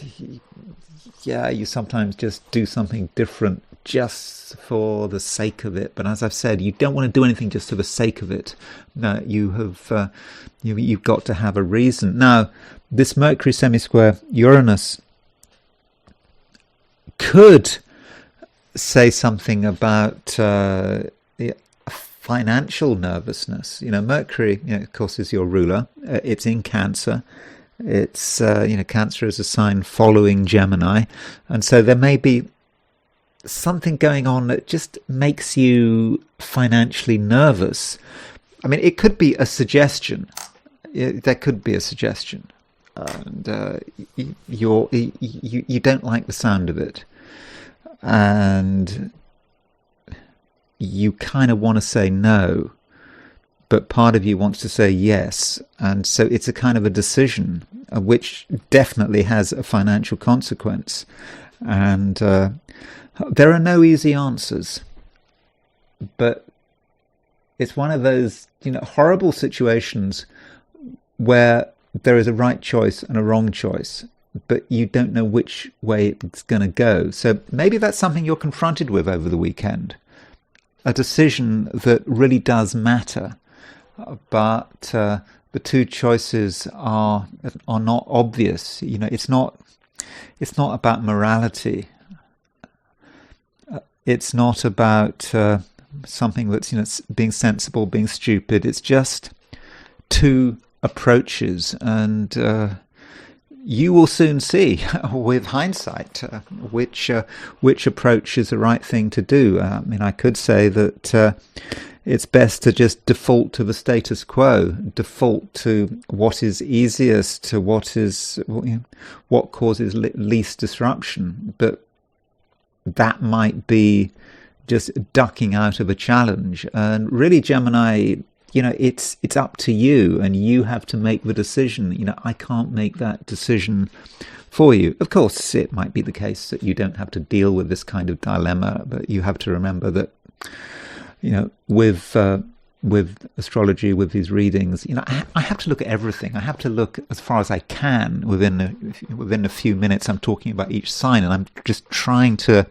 you sometimes just do something different just for the sake of it. But as I've said, you don't want to do anything just for the sake of it. No, you've got to have a reason. Now, this Mercury semi-square Uranus could say something about financial nervousness. Mercury, of course, is your ruler. It's in Cancer. It's Cancer is a sign following Gemini, and so there may be something going on that just makes you financially nervous. I mean, it could be a suggestion. There could be a suggestion, and you don't like the sound of it, and you kind of want to say no, but part of you wants to say yes, and so it's a kind of a decision, which definitely has a financial consequence, and there are no easy answers, but it's one of those horrible situations where there is a right choice and a wrong choice, but you don't know which way it's going to go. So maybe that's something you're confronted with over the weekend, a decision that really does matter, but the two choices are not obvious. It's not about morality. It's not about something that's being sensible, being stupid. It's just two approaches, and you will soon see, with hindsight, which approach is the right thing to do. I mean, I could say that it's best to just default to the status quo, default to what is easiest, to what causes least disruption, but that might be just ducking out of a challenge. And really, Gemini, it's up to you, and you have to make the decision. I can't make that decision for you. Of course, it might be the case that you don't have to deal with this kind of dilemma, but you have to remember that, with astrology, with these readings, I have to look at everything. I have to look as far as I can within a few minutes. I'm talking about each sign, and I'm just trying to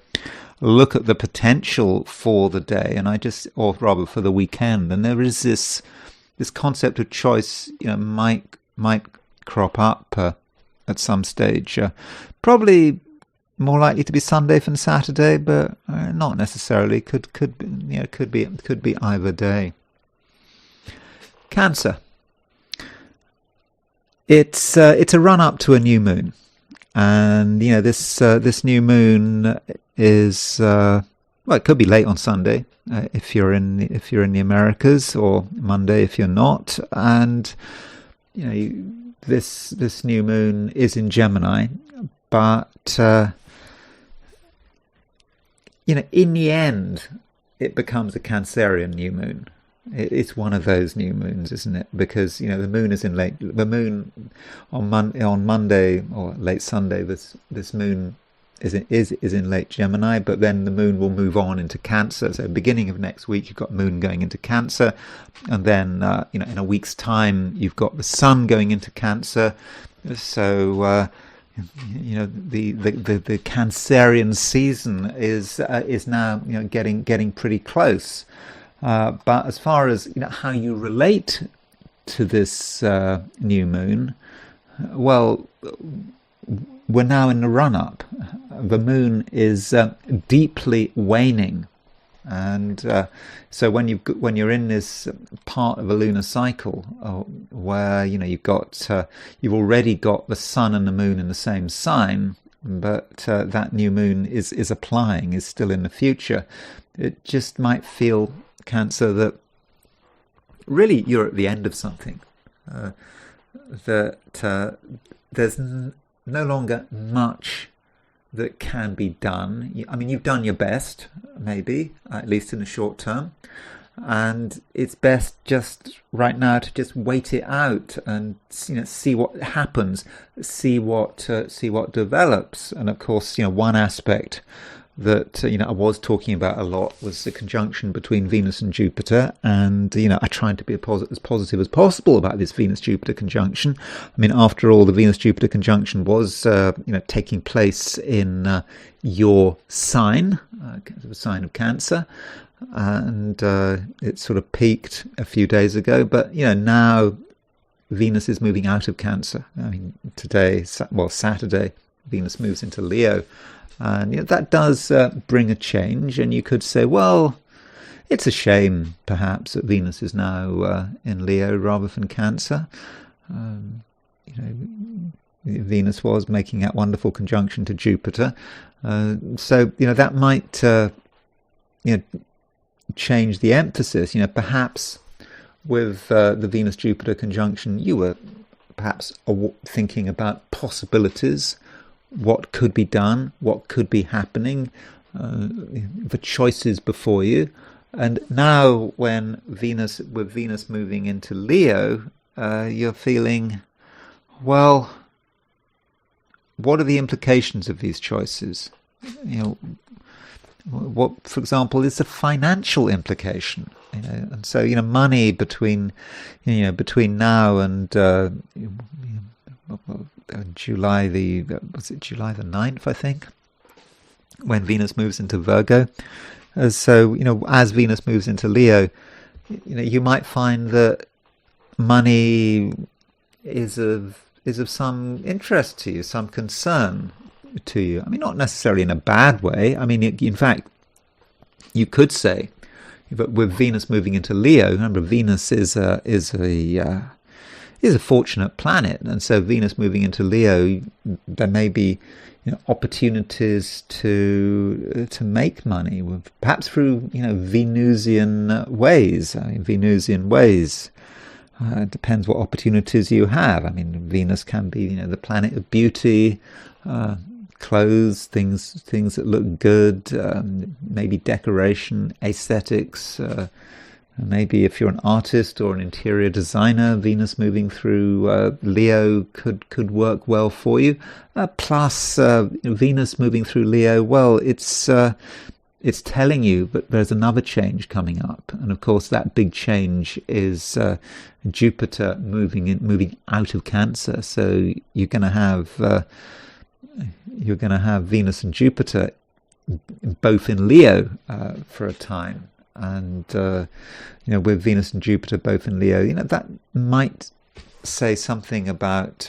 look at the potential for the day, or rather for the weekend. And there is this concept of choice, might crop up at some stage. Probably more likely to be Sunday than Saturday, but not necessarily. Could be either day. Cancer. It's a run up to a new moon, and this new moon is it could be late on Sunday if you're in the Americas, or Monday if you're not, and this new moon is in Gemini, but in the end it becomes a Cancerian new moon. It's one of those new moons, isn't it? Because the moon is the moon on Monday or late Sunday. This moon is in late Gemini, but then the moon will move on into Cancer. So beginning of next week, you've got moon going into Cancer, and then in a week's time, you've got the sun going into Cancer. So the Cancerian season is now getting pretty close. But as far as how you relate to this new moon, well, we're now in the run-up. The moon is deeply waning, and so when you're in this part of a lunar cycle where you've already got the sun and the moon in the same sign, but that new moon is still in the future. It just might feel, Cancer, that really you're at the end of something. That there's no longer much that can be done. I mean, you've done your best, maybe, at least in the short term, and it's best just right now to just wait it out and see what happens, see what develops. And of course, one aspect that I was talking about a lot was the conjunction between Venus and Jupiter, and I tried to be as positive as possible about this Venus-Jupiter conjunction. I mean, after all, the Venus-Jupiter conjunction was taking place in your sign, the sign of Cancer, and it sort of peaked a few days ago. But now Venus is moving out of Cancer. I mean, Saturday, Venus moves into Leo. And that does bring a change, and you could say, well, it's a shame, perhaps, that Venus is now in Leo rather than Cancer. Venus was making that wonderful conjunction to Jupiter, so that might change the emphasis. Perhaps with the Venus-Jupiter conjunction, you were perhaps thinking about possibilities. What could be done, what could be happening, the choices before you. And now with Venus moving into Leo, you're feeling, well, what are the implications of these choices? What, for example, is the financial implication? And so, money between now and July the 9th, I think, when Venus moves into Virgo. So as Venus moves into Leo, you might find that money is of some interest to you, some concern to you. I mean, not necessarily in a bad way. I mean, in fact, you could say that with Venus moving into Leo, remember, Venus is a fortunate planet, and so Venus moving into Leo, there may be opportunities to make money, perhaps through Venusian ways. I mean, Venusian ways. It depends what opportunities you have. I mean, Venus can be the planet of beauty, clothes, things that look good, maybe decoration, aesthetics. Maybe if you're an artist or an interior designer, Venus moving through Leo could work well for you. Plus, Venus moving through Leo, well, it's telling you that there's another change coming up, and of course that big change is Jupiter moving out of Cancer. So you're going to have Venus and Jupiter both in Leo for a time. And with Venus and Jupiter both in Leo, that might say something about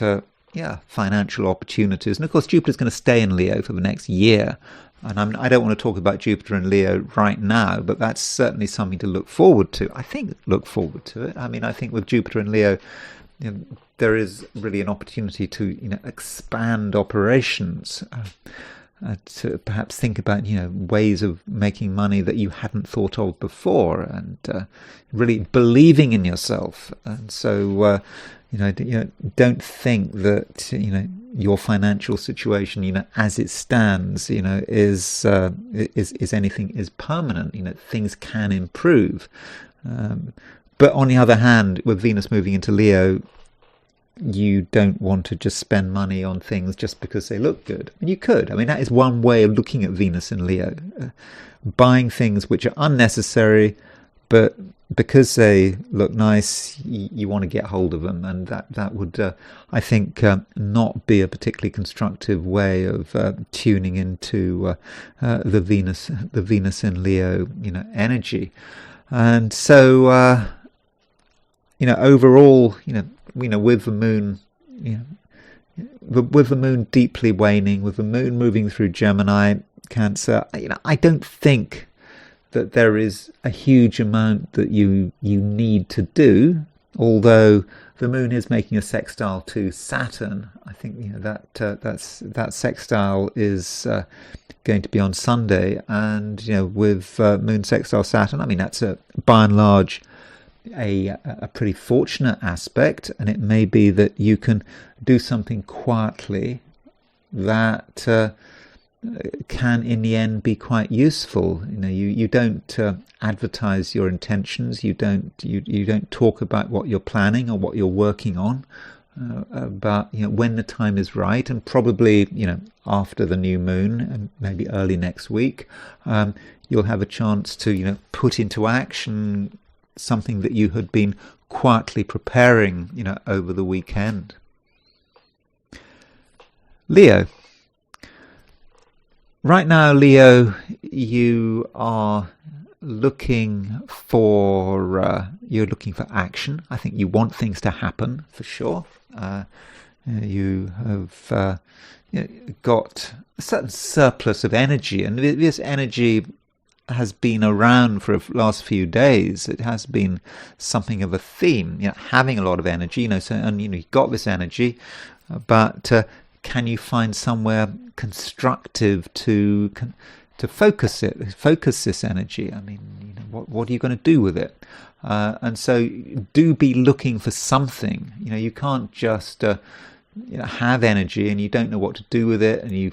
financial opportunities. And of course, Jupiter's going to stay in Leo for the next year. And I don't want to talk about Jupiter and Leo right now, but that's certainly something to look forward to. I think look forward to it. I mean, I think with Jupiter and Leo, there is really an opportunity to expand operations. To perhaps think about ways of making money that you hadn't thought of before, and really believing in yourself. And so don't think that your financial situation as it stands is anything permanent. Things can improve, but on the other hand, with Venus moving into Leo, you don't want to just spend money on things just because they look good. And you could. I mean, that is one way of looking at Venus in Leo. Buying things which are unnecessary, but because they look nice, you want to get hold of them. And that would, I think, not be a particularly constructive way of tuning into the Venus in Leo, energy. And so, overall, with the moon, with the moon deeply waning, with the moon moving through Gemini, Cancer, I don't think that there is a huge amount that you need to do. Although the moon is making a sextile to Saturn, I think that sextile is going to be on Sunday, and with moon sextile Saturn, I mean that's by and large a pretty fortunate aspect, and it may be that you can do something quietly that can in the end be quite useful. You don't advertise your intentions, you don't talk about what you're planning or what you're working on, but when the time is right, and probably after the new moon and maybe early next week, you'll have a chance to put into action something that you had been quietly preparing over the weekend. Leo. Right now, Leo, you are looking for action. I think you want things to happen for sure. You have got a certain surplus of energy, and this energy has been around for the last few days. It has been something of a theme. Having a lot of energy. You've got this energy, but can you find somewhere constructive to focus this energy? I mean, what are you going to do with it? And so do be looking for something. You can't just have energy and you don't know what to do with it, and you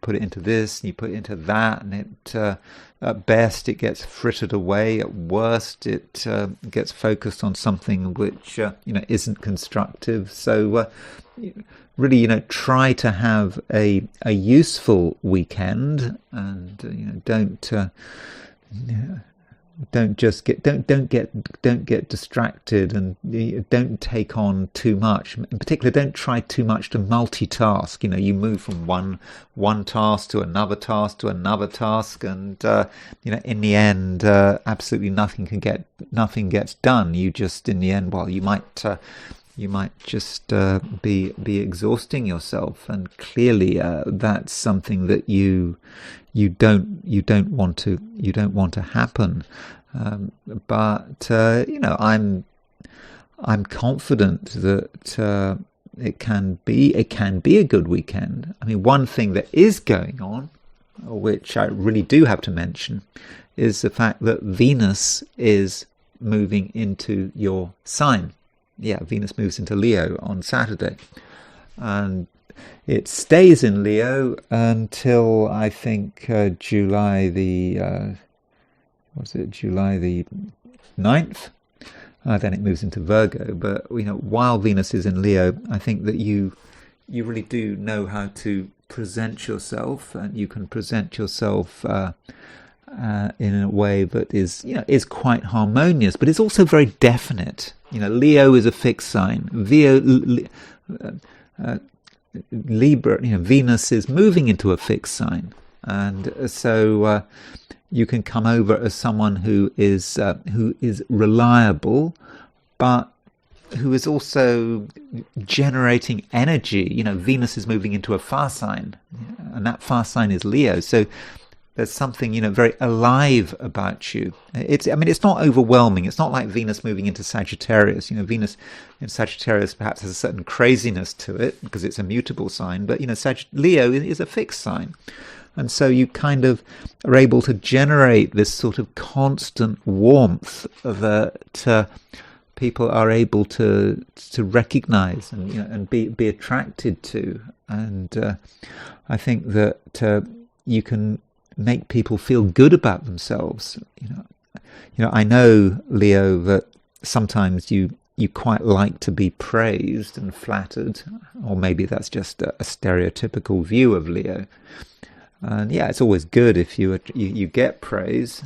put it into this and you put it into that, and it at best it gets frittered away. At worst, it gets focused on something which isn't constructive. So really, try to have a useful weekend, and don't get distracted, and don't take on too much. In particular, don't try too much to multitask. You move from one task to another task to another task, and in the end, absolutely nothing gets done. You just in the end, you might just be exhausting yourself, and clearly that's something that you don't want to happen. But I'm confident that it can be a good weekend. I mean, one thing that is going on, which I really do have to mention, is the fact that Venus is moving into your sign. Yeah, Venus moves into Leo on Saturday, and it stays in Leo until I think July the 9th. Then it moves into Virgo. But while Venus is in Leo, I think that you really do know how to present yourself, and you can present yourself in a way that is quite harmonious, but it's also very definite. Leo is a fixed sign. Libra, Venus is moving into a fixed sign, and so you can come over as someone who is reliable, but who is also generating energy. Venus is moving into a fire sign, and that fire sign is Leo. So there's something, very alive about you. It's not overwhelming. It's not like Venus moving into Sagittarius. Venus in Sagittarius perhaps has a certain craziness to it because it's a mutable sign. But, Leo is a fixed sign. And so you kind of are able to generate this sort of constant warmth that people are able to recognize and be attracted to. And I think that you can make people feel good about themselves. I know, Leo, that sometimes you you quite like to be praised and flattered, or maybe that's just a stereotypical view of Leo. And yeah, it's always good if you get praise,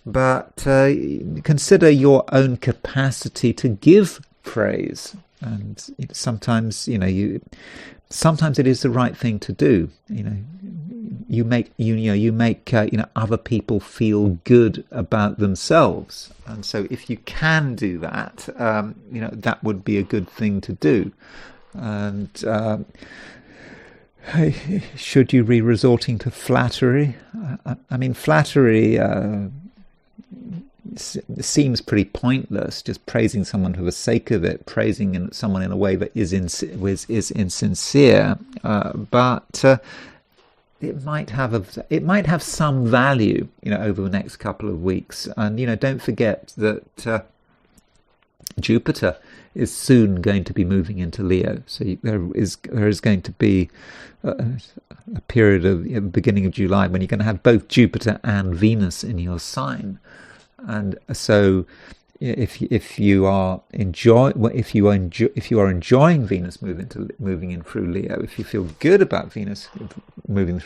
but consider your own capacity to give praise. And sometimes, sometimes it is the right thing to do. You make other people feel good about themselves, and so if you can do that, that would be a good thing to do. And should you be resorting to flattery? I mean, flattery seems pretty pointless, just praising someone for the sake of it, praising someone in a way that is insincere, but it might have some value, over the next couple of weeks. And don't forget that Jupiter is soon going to be moving into Leo, so there is going to be a period of beginning of July when you're going to have both Jupiter and Venus in your sign. And so, if you are enjoying Venus moving in through Leo, if you feel good about Venus moving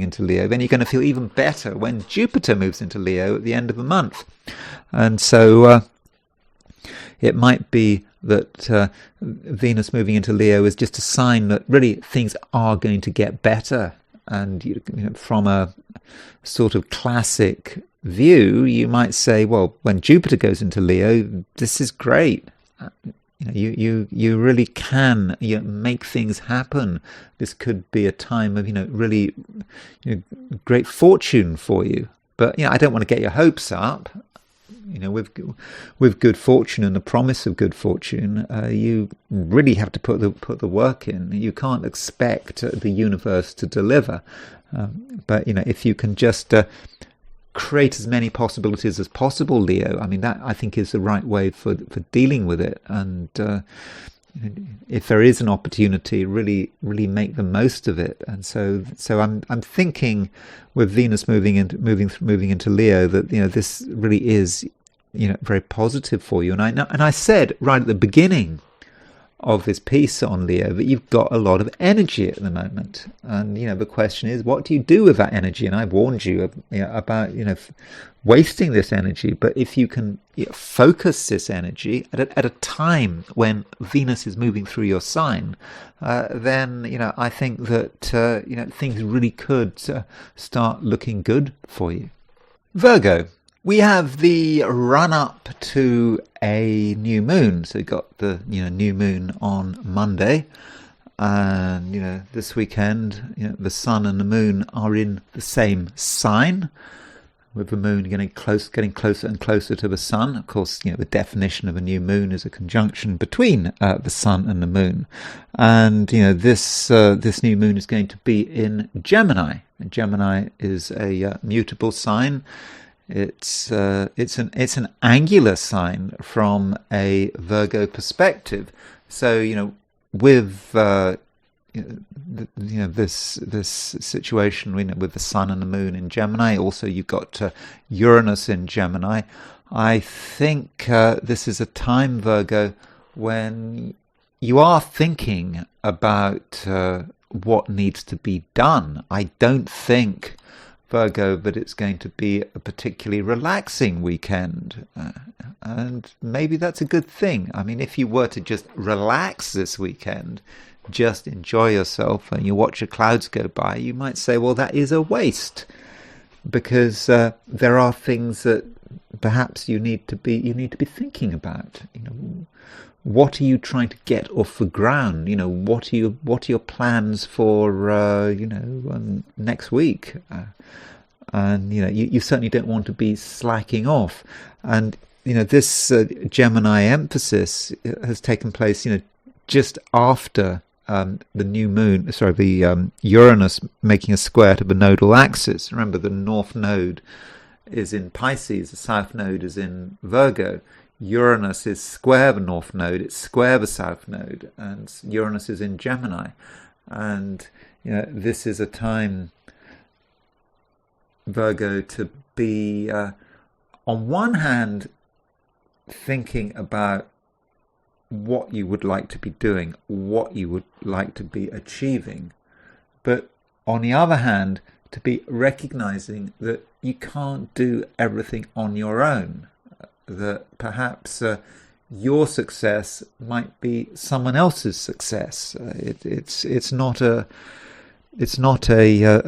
into Leo, then you're going to feel even better when Jupiter moves into Leo at the end of the month. And so it might be that Venus moving into Leo is just a sign that really things are going to get better. And from a sort of classic view, you might say, well, when Jupiter goes into Leo, this is great. You really can make things happen. This could be a time of really great fortune for you. But I don't want to get your hopes up. With good fortune and the promise of good fortune, you really have to put the work in. You can't expect the universe to deliver. But if you can just create as many possibilities as possible, Leo, I mean, that I think is the right way for dealing with it. And if there is an opportunity, really make the most of it. And so I'm thinking with Venus moving into Leo that this really is very positive for you. And I said right at the beginning of this piece on Leo that you've got a lot of energy at the moment, and the question is, what do you do with that energy? And I've warned you about wasting this energy. But if you can focus this energy at a time when Venus is moving through your sign, then I think that things really could start looking good for you. Virgo. We have the run-up to a new moon. So we've got the new moon on Monday, and this weekend the sun and the moon are in the same sign, with the moon getting closer and closer to the sun. Of course, the definition of a new moon is a conjunction between the sun and the moon, and this new moon is going to be in Gemini. And Gemini is a mutable sign. It's an angular sign from a Virgo perspective. So with this situation with the sun and the moon in Gemini, also you've got Uranus in Gemini. I think this is a time, Virgo, when you are thinking about what needs to be done. I don't think, Virgo, that it's going to be a particularly relaxing weekend, and maybe that's a good thing. I mean, if you were to just relax this weekend, just enjoy yourself, and you watch the clouds go by, you might say, well, that is a waste, because there are things that perhaps you need to be thinking about. What are you trying to get off the ground? What are your plans for next week? And you certainly don't want to be slacking off. And this Gemini emphasis has taken place just after the new moon. Sorry, the Uranus making a square to the nodal axis. Remember, the north node is in Pisces, the south node is in Virgo. Uranus is square the north node, it's square the south node, and Uranus is in Gemini. And this is a time, Virgo, to be on one hand thinking about what you would like to be doing, what you would like to be achieving. But on the other hand, to be recognizing that you can't do everything on your own, that perhaps your success might be someone else's success. It's not a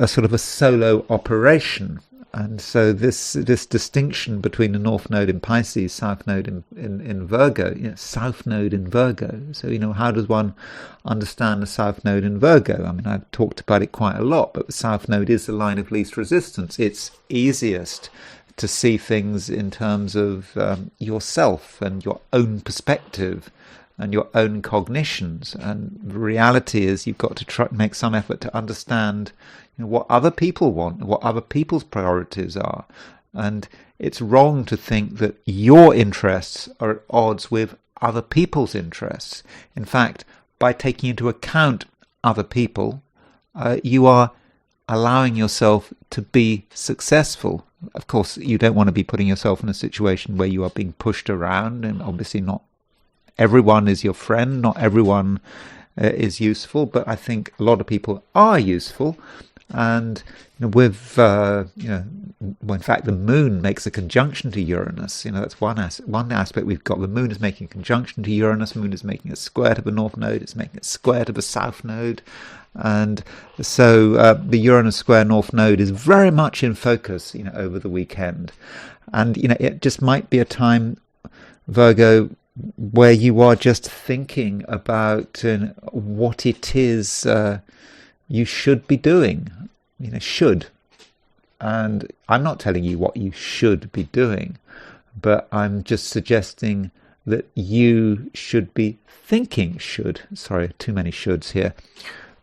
sort of a solo operation. And so this distinction between the North Node in Pisces, South Node in Virgo, South Node in Virgo. So, how does one understand the South Node in Virgo? I mean, I've talked about it quite a lot, but the South Node is the line of least resistance. It's easiest to see things in terms of yourself and your own perspective and your own cognitions. And the reality is you've got to make some effort to understand what other people want, what other people's priorities are. And it's wrong to think that your interests are at odds with other people's interests. In fact, by taking into account other people, you are allowing yourself to be successful. Of course, you don't want to be putting yourself in a situation where you are being pushed around, and obviously not everyone is your friend, not everyone is useful, but I think a lot of people are useful. And with well, in fact, the moon makes a conjunction to Uranus. That's one aspect we've got. The moon is making a conjunction to Uranus. The moon is making a square to the North Node. It's making a square to the South Node. And so the Uranus square North Node is very much in focus, over the weekend. And, it just might be a time, Virgo, where you are just thinking about what it is you should be doing. Should. And I'm not telling you what you should be doing, but I'm just suggesting that you should be thinking sorry, too many shoulds here,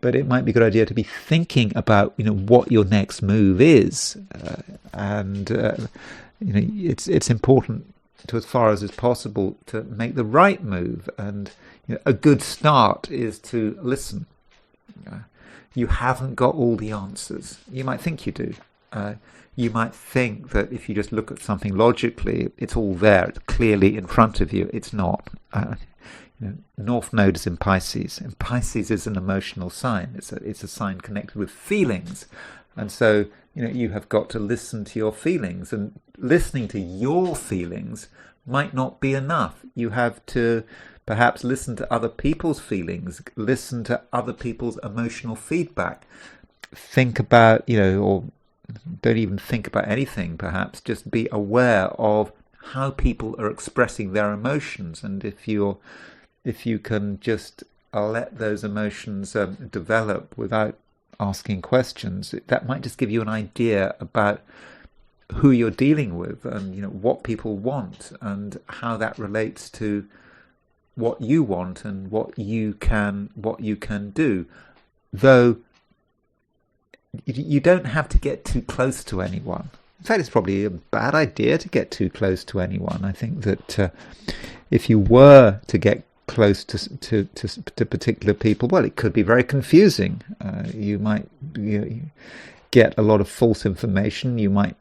but it might be a good idea to be thinking about what your next move is, and it's important to, as far as is possible, to make the right move. And a good start is to listen. You haven't got all the answers. You might think you do. You might think that if you just look at something logically, it's all there. It's clearly in front of you. It's not. North Node is in Pisces, and Pisces is an emotional sign. It's a sign connected with feelings, and so you have got to listen to your feelings. And listening to your feelings might not be enough. You have to perhaps listen to other people's feelings, listen to other people's emotional feedback. Think about, or don't even think about anything, perhaps. Just be aware of how people are expressing their emotions. And if you can just let those emotions develop without asking questions, that might just give you an idea about who you're dealing with and, what people want and how that relates to what you want and what you can do. Though you don't have to get too close to anyone. In fact, it's probably a bad idea to get too close to anyone. I think that if you were to get close to particular people, well, it could be very confusing. You might get a lot of false information. You might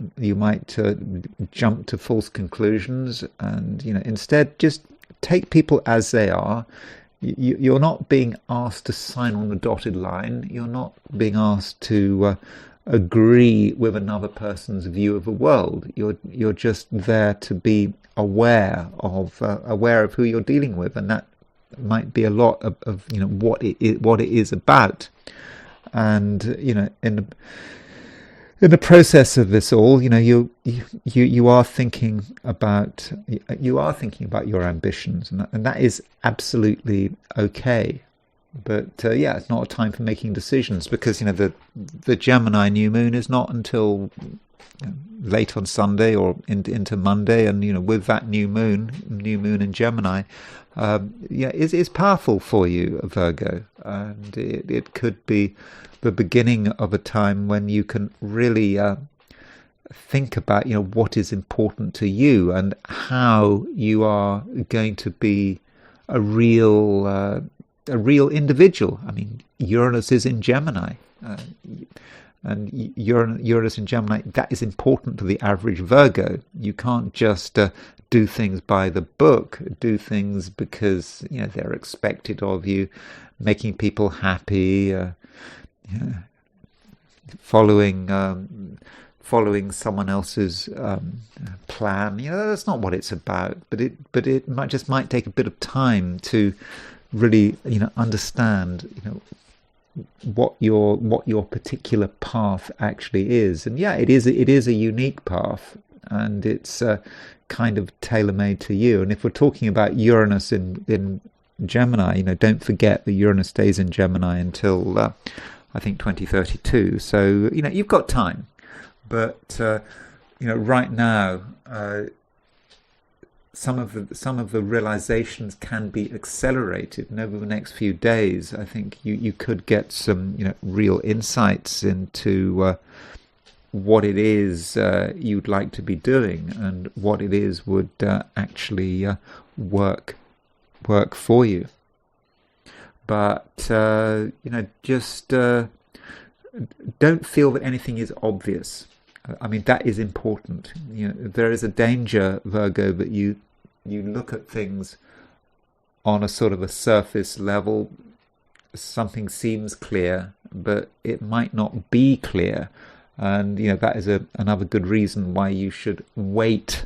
jump to false conclusions, and instead just take people as they are. You're not being asked to sign on the dotted line. You're not being asked to agree with another person's view of the world. You're just there to be aware of who you're dealing with, and that might be a lot of what it is about. And in the process of this all, you are thinking about your ambitions, and that is absolutely okay. But it's not a time for making decisions, because the Gemini new moon is not until late on Sunday or into Monday, and with that new moon in Gemini, is powerful for you, Virgo, and it could be the beginning of a time when you can really think about what is important to you and how you are going to be a real individual. I mean, Uranus is in Gemini. And Uranus in Gemini, that is important to the average Virgo. You can't just do things by the book, do things because they're expected of you, making people happy, following someone else's plan. That's not what it's about. But it might take a bit of time to really understand what your particular path actually is. And it is a unique path, and it's kind of tailor-made to you. And if we're talking about Uranus in Gemini, don't forget that Uranus stays in Gemini until I think 2032. So you've got time, but right now some of the realizations can be accelerated, and over the next few days I think you could get some real insights into what it is you'd like to be doing, and what it is would actually work for you. But just don't feel that anything is obvious. I mean, that is important. There is a danger, Virgo, that you look at things on a sort of a surface level. Something seems clear, but it might not be clear. And that is another good reason why you should wait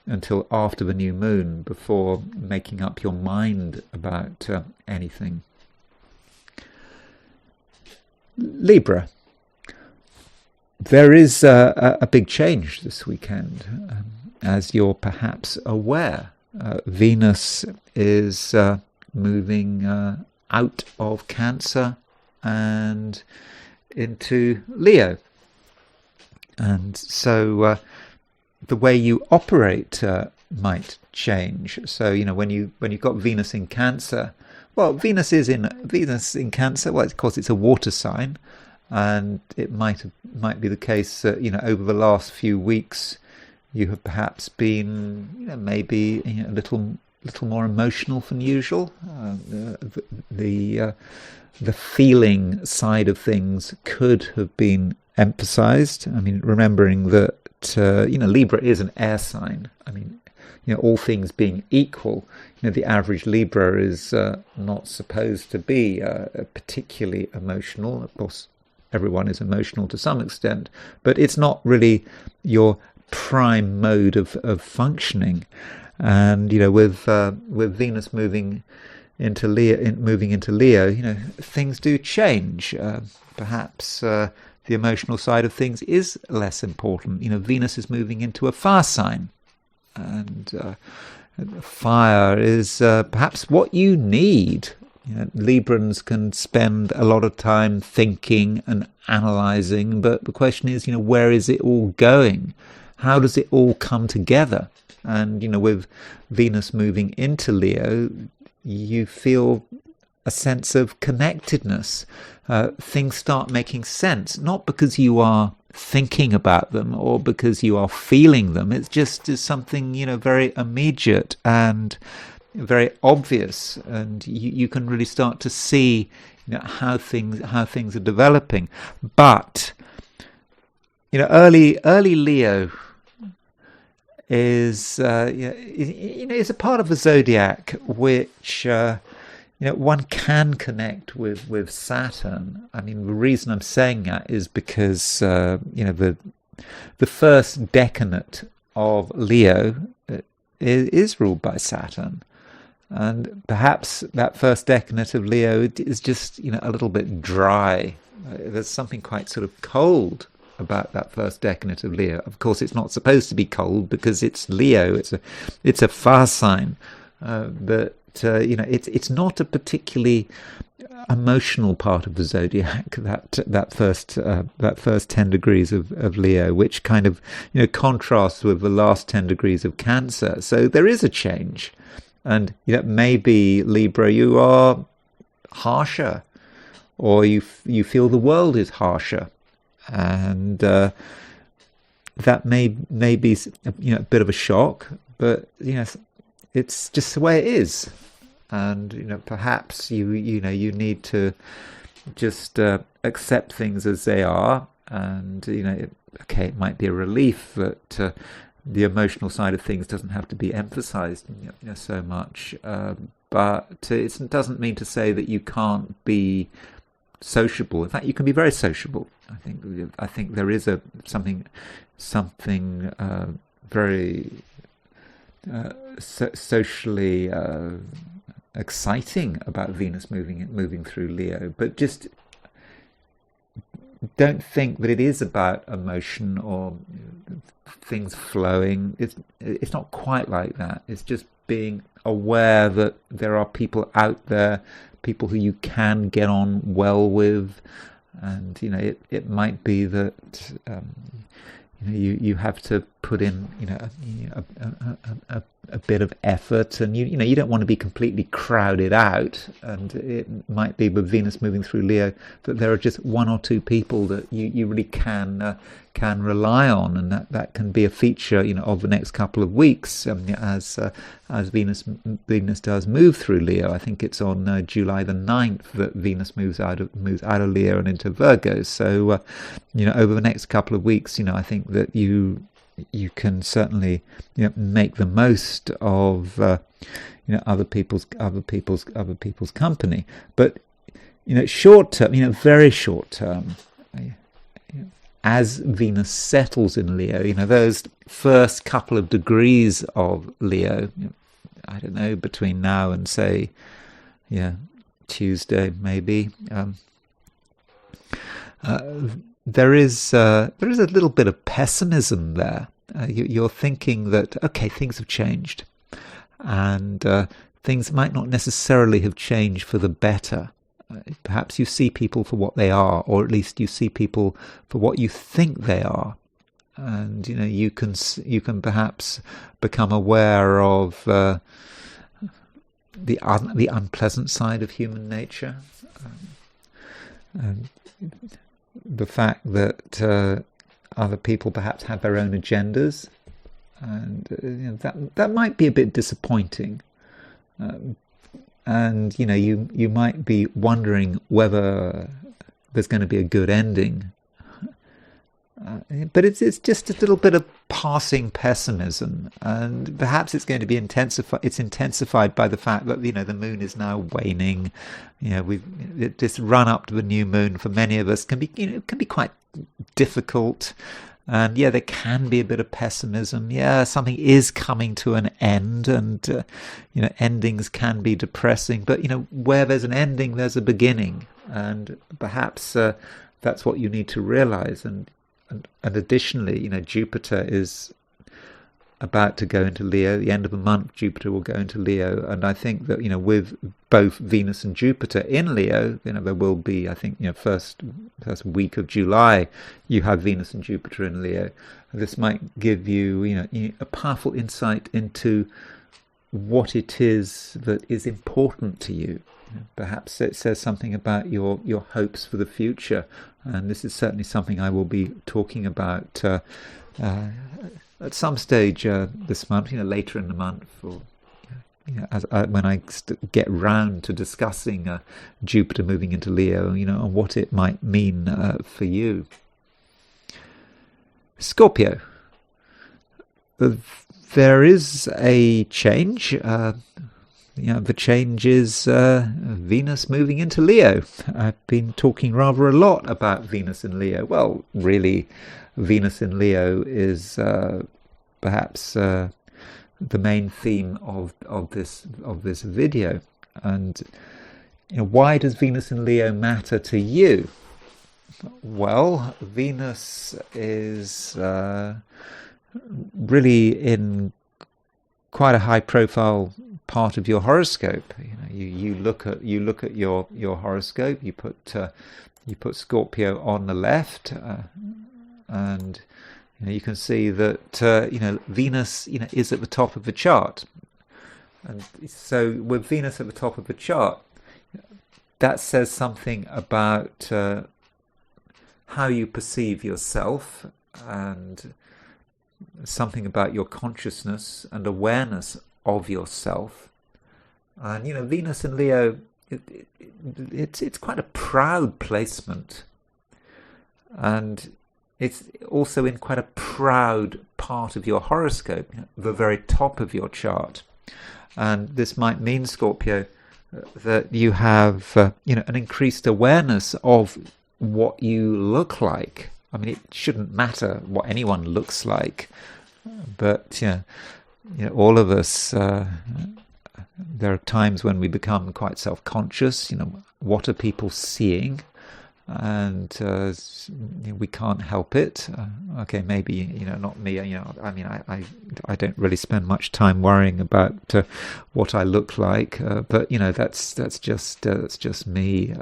until after the new moon before making up your mind about anything. Libra. There is a big change this weekend, as you're perhaps aware. Venus is moving out of Cancer and into Leo. And so the way you operate might change. So when you've got Venus in Cancer, well, Venus in Cancer. Well, of course, it's a water sign, and it might be the case that over the last few weeks you have perhaps been maybe a little more emotional than usual. The feeling side of things could have been emphasized. I mean, remembering that Libra is an air sign. I mean, all things being equal, the average Libra is not supposed to be particularly emotional. Of course, everyone is emotional to some extent, but it's not really your prime mode of functioning. And with Venus moving into Leo, things do change. Perhaps the emotional side of things is less important. Venus is moving into a fire sign, and fire is perhaps what you need. Librans can spend a lot of time thinking and analysing, but the question is, where is it all going? How does it all come together? And with Venus moving into Leo, you feel a sense of connectedness. Things start making sense, not because you are thinking about them or because you are feeling them. It's just something very immediate and very obvious, and you can really start to see how things are developing. But early Leo is is a part of the zodiac which one can connect with Saturn. I mean, the reason I'm saying that is because the first decanate of Leo is ruled by Saturn. And perhaps that first decanate of Leo is just, a little bit dry. There's something quite sort of cold about that first decanate of Leo. Of course, it's not supposed to be cold because it's Leo. It's a fire sign, but it's not a particularly emotional part of the zodiac. That first 10 degrees of Leo, which kind of contrasts with the last 10 degrees of Cancer. So there is a change. And maybe Libra, you are harsher, or you feel the world is harsher, and that may be a bit of a shock, but it's just the way it is, and perhaps you need to just accept things as they are, and it might be a relief that the emotional side of things doesn't have to be emphasized so much, but it doesn't mean to say that you can't be sociable. In fact, you can be very sociable. I think there is something very socially exciting about Venus moving through Leo, but just don't think that it is about emotion or things flowing. It's not quite like that. It's just being aware that there are people out there, people who you can get on well with, and it might be that you have to put in a bit of effort, and you don't want to be completely crowded out. And it might be with Venus moving through Leo that there are just one or two people that you really can rely on, and that can be a feature of the next couple of weeks as Venus does move through Leo. I think it's on July the 9th that Venus moves out of Leo and into Virgo. So over the next couple of weeks, I think that you can certainly make the most of other people's company. But short term, very short term, as Venus settles in Leo, those first couple of degrees of Leo, I don't know, between now and say Tuesday maybe, there is a little bit of pessimism there. You're thinking that, okay, things have changed, and things might not necessarily have changed for the better. Perhaps you see people for what they are, or at least you see people for what you think they are, and you can perhaps become aware of the unpleasant side of human nature. The fact that other people perhaps have their own agendas, and that might be a bit disappointing. And you might be wondering whether there's going to be a good ending. But it's just a little bit of passing pessimism, and perhaps it's going to be intensified. It's intensified by the fact that the moon is now waning. This run up to the new moon for many of us can be quite difficult, and there can be a bit of pessimism. Something is coming to an end, and endings can be depressing. But where there's an ending, there's a beginning, and perhaps that's what you need to realize. And additionally, Jupiter is about to go into Leo. The end of the month, Jupiter will go into Leo, and I think that with both Venus and Jupiter in Leo, there will be, I think, first week of July, you have Venus and Jupiter in Leo. This might give you, a powerful insight into what it is that is important to you. Perhaps it says something about your hopes for the future, and this is certainly something I will be talking about at some stage this month, later in the month, or when I get round to discussing Jupiter moving into Leo, and what it might mean for you. Scorpio. There is a change. The change is Venus moving into Leo. I've been talking rather a lot about Venus in Leo. Well, really, Venus in Leo is perhaps the main theme of this video. And why does Venus in Leo matter to you? Well, Venus is really in quite a high-profile part of your horoscope. You look at your horoscope. You put Scorpio on the left, and you can see that Venus is at the top of the chart. And so with Venus at the top of the chart, that says something about how you perceive yourself, and something about your consciousness and awareness of yourself. And Venus in Leo, it's quite a proud placement, and it's also in quite a proud part of your horoscope, the very top of your chart. And this might mean, Scorpio, that you have an increased awareness of what you look like. I mean, it shouldn't matter what anyone looks like, but all of us, there are times when we become quite self-conscious. What are people seeing? And we can't help it. Okay, maybe not me. I mean, I don't really spend much time worrying about what I look like, but that's just me.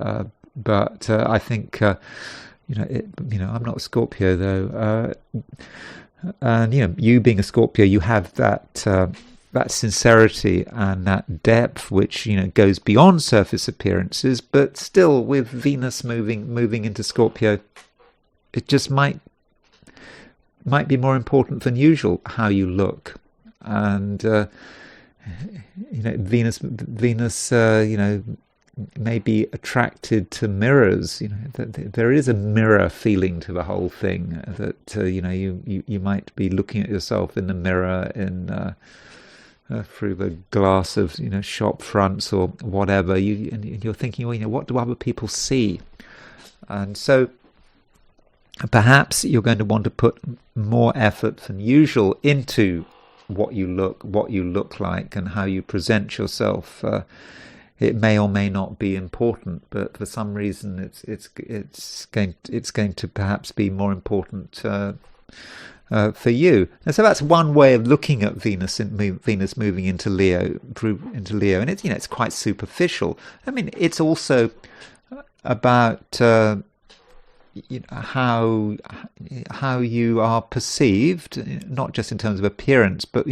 But I think I'm not a Scorpio though, and you being a Scorpio, you have that sincerity and that depth which goes beyond surface appearances, but still with Venus moving into Scorpio, it just might be more important than usual how you look. And Venus may be attracted to mirrors. There is a mirror feeling to the whole thing, that you might be looking at yourself in the mirror through the glass of shop fronts or whatever, and you're thinking, well, what do other people see? And so perhaps you're going to want to put more effort than usual into what you look like and how you present yourself. It may or may not be important, but for some reason it's going to perhaps be more important for you. And so that's one way of looking at Venus moving into Leo, and it's quite superficial. I mean, it's also about how you are perceived, not just in terms of appearance, but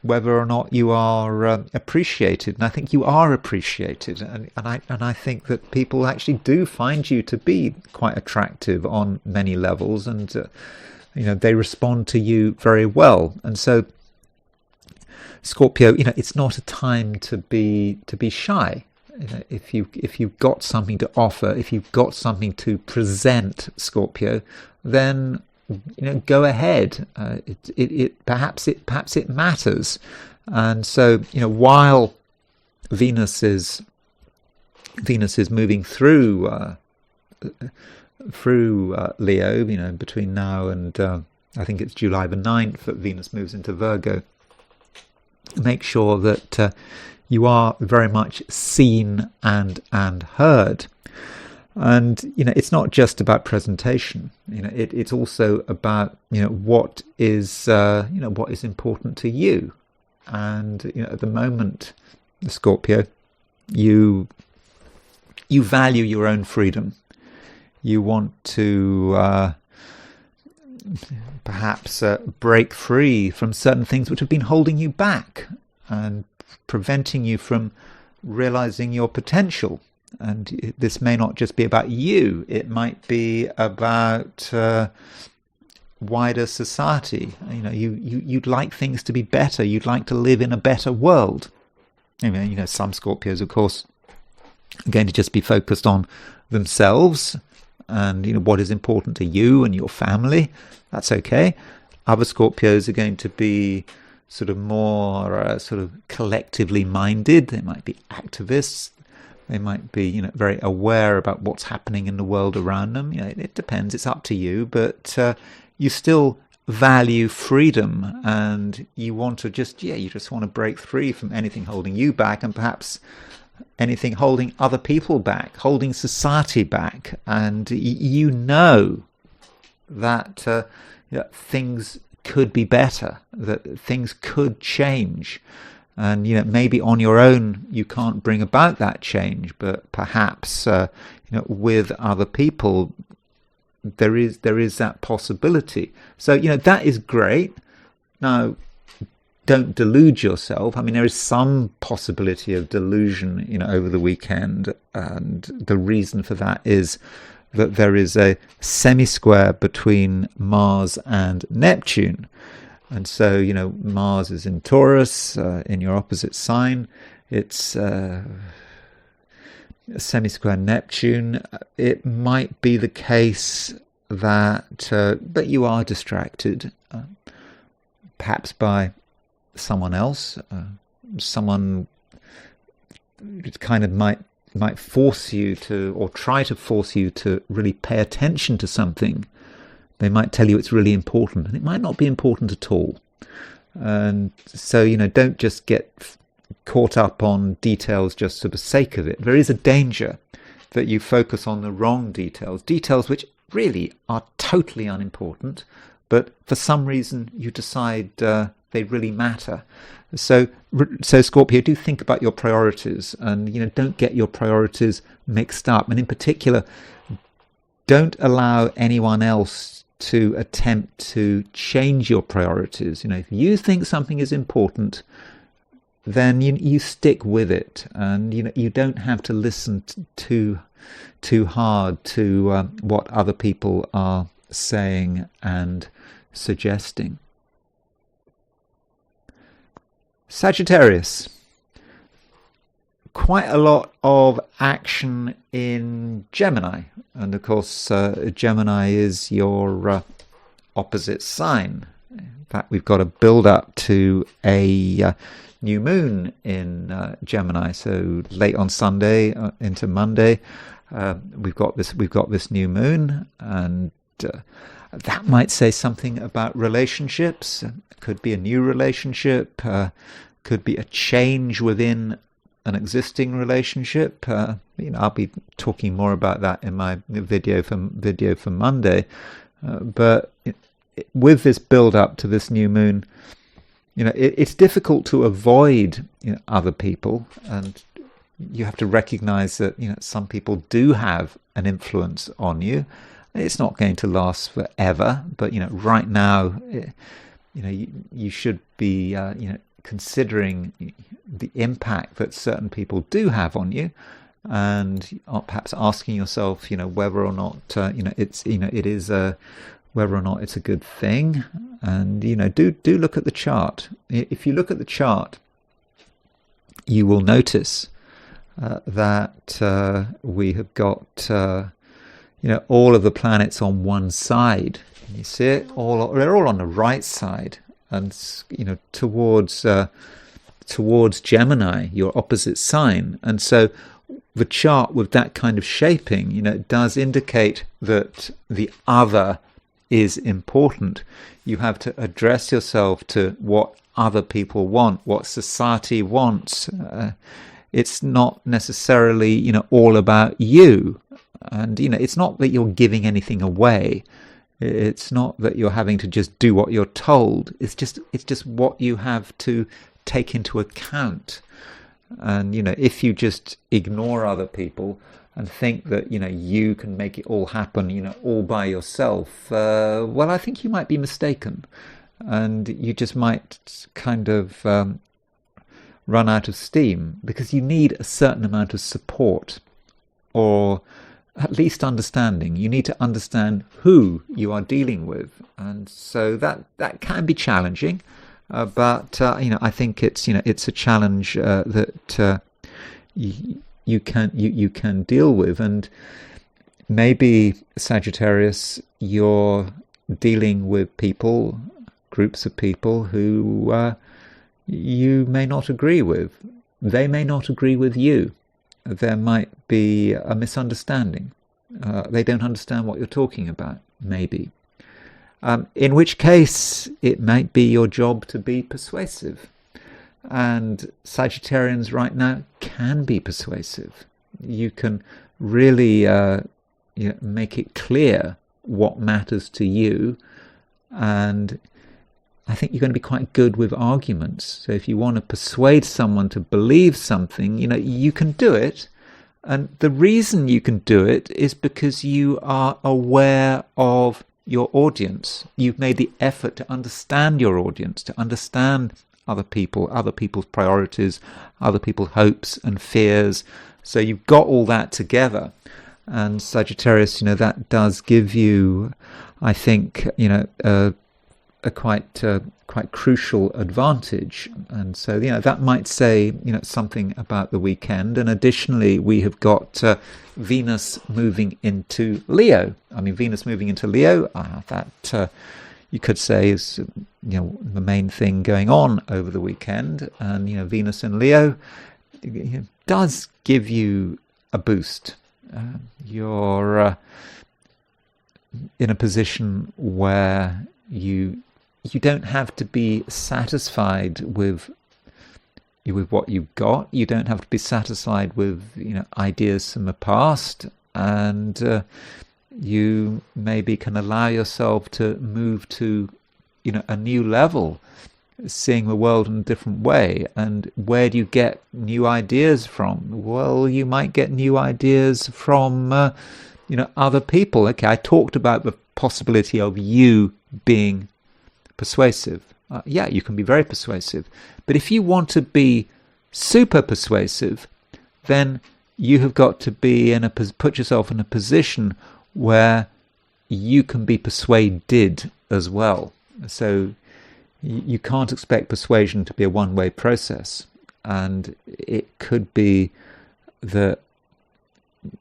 whether or not you are appreciated. And I think you are appreciated, and I think that people actually do find you to be quite attractive on many levels, and they respond to you very well. And so, Scorpio, it's not a time to be shy. If you've got something to offer, if you've got something to present, Scorpio, then go ahead. Perhaps it matters. And so while Venus is moving through Leo, between now and I think it's July the 9th that Venus moves into Virgo, make sure that you are very much seen and heard. And it's not just about presentation. It's also about what is important to you. And at the moment, Scorpio, you value your own freedom. You want to perhaps break free from certain things which have been holding you back and preventing you from realizing your potential. And this may not just be about you, it might be about wider society. You'd like things to be better, you'd like to live in a better world. Some Scorpios, of course, are going to just be focused on themselves and what is important to you and your family. That's okay. Other Scorpios are going to be sort of more collectively minded. They might be activists. They might be very aware about what's happening in the world around them. It depends. It's up to you, but you still value freedom, and you want to just want to break free from anything holding you back, and perhaps anything holding other people back, holding society back. And that things could be better, that things could change. And maybe on your own you can't bring about that change, but perhaps with other people there is that possibility. So that is great. Now, don't delude yourself. I mean, there is some possibility of delusion over the weekend, and the reason for that is that there is a semi-square between Mars and Neptune. And so, Mars is in Taurus, in your opposite sign. It's a semi-square Neptune. It might be the case but you are distracted, perhaps by someone else, someone kind of might force you to, or try to force you to really pay attention to something. They might tell you it's really important, and it might not be important at all. And so, don't just get caught up on details just for the sake of it. There is a danger that you focus on the wrong details which really are totally unimportant, but for some reason you decide they really matter. So Scorpio, do think about your priorities, and don't get your priorities mixed up. And in particular, don't allow anyone else to attempt to change your priorities. If you think something is important, then you stick with it, and you don't have to listen too hard to what other people are saying and suggesting. Sagittarius, quite a lot of action in Gemini, and of course Gemini is your opposite sign. In fact, we've got a build up to a new moon in Gemini, so late on Sunday into Monday, we've got this new moon, and that might say something about relationships. It could be a new relationship, could be a change within an existing relationship. I'll be talking more about that in my video for Monday. But with this build up to this new moon, it's difficult to avoid other people, and you have to recognize that some people do have an influence on you. It's not going to last forever, but right now, you should be considering the impact that certain people do have on you, and perhaps asking yourself, whether or not whether or not it's a good thing. And do look at the chart. If you look at the chart, you will notice that we have got all of the planets on one side. You see it? They're all on the right side, and towards Gemini, your opposite sign. And so the chart with that kind of shaping, it does indicate that the other is important. You have to address yourself to what other people want, what society wants. It's not necessarily, all about you. And, it's not that you're giving anything away. It's not that you're having to just do what you're told. It's just what you have to take into account. And, if you just ignore other people and think that, you can make it all happen, all by yourself, well, I think you might be mistaken. And you just might kind of run out of steam, because you need a certain amount of support, or at least understanding. You need to understand who you are dealing with. And so that can be challenging, but I think it's a challenge that you can deal with. And maybe, Sagittarius, you're dealing with people, groups of people who you may not agree with. They may not agree with you. There might be a misunderstanding. They don't understand what you're talking about, maybe. In which case, it might be your job to be persuasive. And Sagittarians right now can be persuasive. You can really make it clear what matters to you, and I think you're going to be quite good with arguments. So if you want to persuade someone to believe something, you can do it. And the reason you can do it is because you are aware of your audience. You've made the effort to understand your audience, to understand other people's priorities, other people's hopes and fears. So you've got all that together. And Sagittarius, that does give you, I think, a quite crucial advantage. And so that might say something about the weekend. And additionally, we have got Venus moving into Leo. I mean, Venus moving into Leo, that you could say is the main thing going on over the weekend. And Venus in Leo does give you a boost. You're in a position where you don't have to be satisfied with what you've got. You don't have to be satisfied with ideas from the past, and you maybe can allow yourself to move to a new level, seeing the world in a different way. And where do you get new ideas from? Well, you might get new ideas from other people. Okay, I talked about the possibility of you being persuasive. Yeah, you can be very persuasive. But if you want to be super persuasive, then you have got to be put yourself in a position where you can be persuaded as well. So you can't expect persuasion to be a one-way process. And it could be that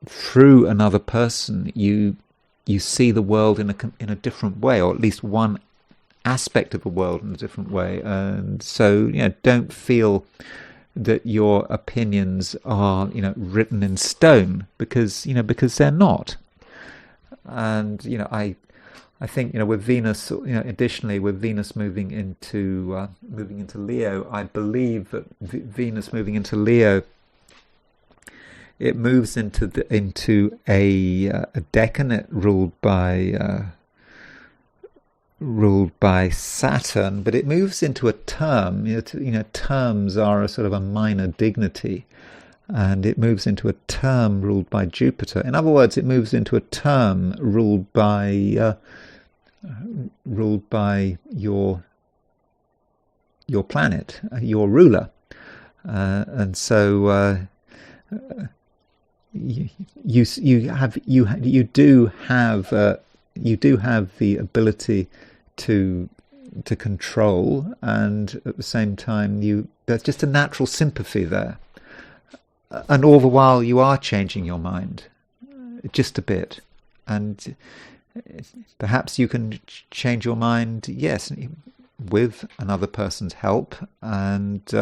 through another person, you see the world in a different way, or at least one aspect of the world in a different way. And so don't feel that your opinions are written in stone, because they're not. And I think with Venus, additionally with Venus moving into Leo, I believe that Venus moving into Leo, it moves into a decanate ruled by Saturn, but it moves into a term. Terms are a sort of a minor dignity, and it moves into a term ruled by Jupiter. In other words, it moves into a term ruled by your planet, your ruler, and so you do have the ability to control, and at the same time there's just a natural sympathy there, and all the while you are changing your mind just a bit, and perhaps you can change your mind, yes, with another person's help, and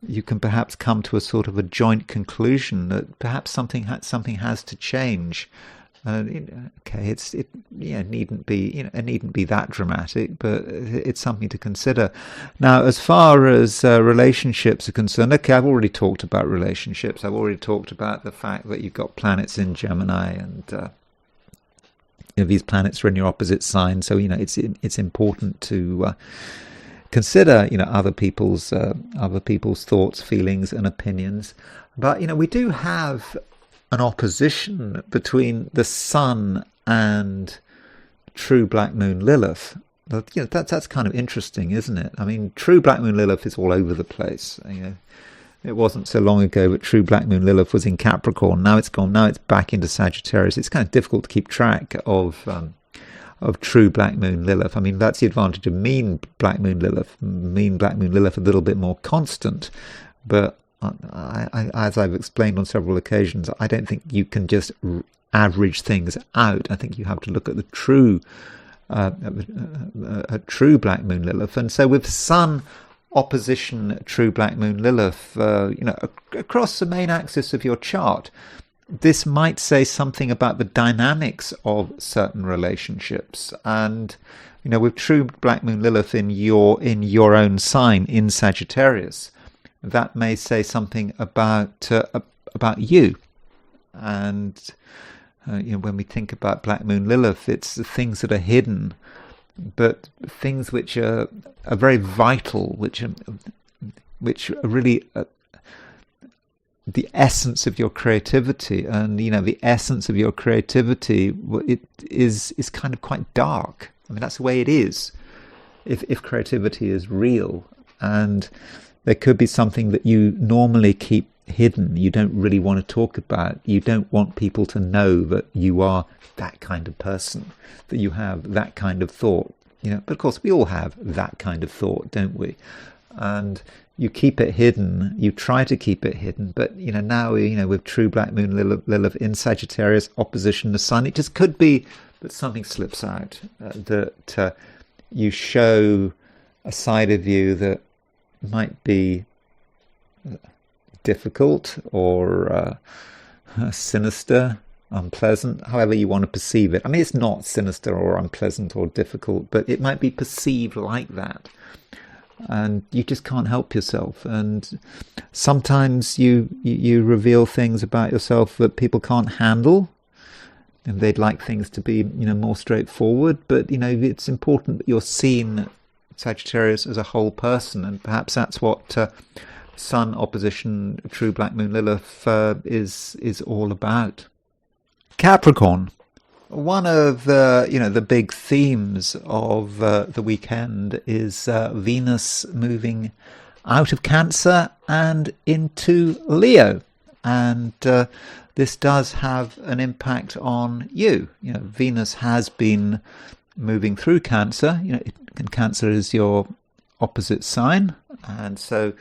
you can perhaps come to a sort of a joint conclusion that perhaps something has to change. Okay, it needn't be that dramatic, but it's something to consider. Now, as far as relationships are concerned, okay, I've already talked about relationships. I've already talked about the fact that you've got planets in Gemini, and these planets are in your opposite sign, so it's important to consider other people's thoughts, feelings, and opinions. But we do have an opposition between the Sun and true Black Moon Lilith. That's kind of interesting, isn't it? I mean, true Black Moon Lilith is all over the place. It wasn't so long ago that true Black Moon Lilith was in Capricorn. Now it's gone. Now it's back into Sagittarius. It's kind of difficult to keep track of true Black Moon Lilith. I mean, that's the advantage of mean Black Moon Lilith. Mean Black Moon Lilith a little bit more constant, but I, as I've explained on several occasions, I don't think you can just average things out. I think you have to look at the true Black Moon Lilith. And so with Sun opposition true Black Moon Lilith, across the main axis of your chart, this might say something about the dynamics of certain relationships. And with true Black Moon Lilith in your own sign in Sagittarius, that may say something about you. And when we think about Black Moon Lilith, it's the things that are hidden, but things which are very vital, which are really the essence of your creativity. And the essence of your creativity, it is kind of quite dark. I mean, that's the way it is. If creativity is real, and there could be something that you normally keep hidden, you don't really want to talk about. You don't want people to know that you are that kind of person, that you have that kind of thought. But of course we all have that kind of thought, don't we? And you keep it hidden, you try to keep it hidden, but now with true black moon Lilith in Sagittarius opposition the sun, it just could be that something slips out, that you show a side of you that might be difficult or sinister, unpleasant, however you want to perceive it. I mean, it's not sinister or unpleasant or difficult, but it might be perceived like that. And you just can't help yourself. And sometimes you reveal things about yourself that people can't handle, and they'd like things to be more straightforward. But it's important that you're seen, Sagittarius, as a whole person, and perhaps that's what Sun opposition true black moon Lilith is all about. Capricorn. One of the big themes of the weekend is Venus moving out of Cancer and into Leo, and this does have an impact on you. Venus has been moving through Cancer. And Cancer is your opposite sign, and so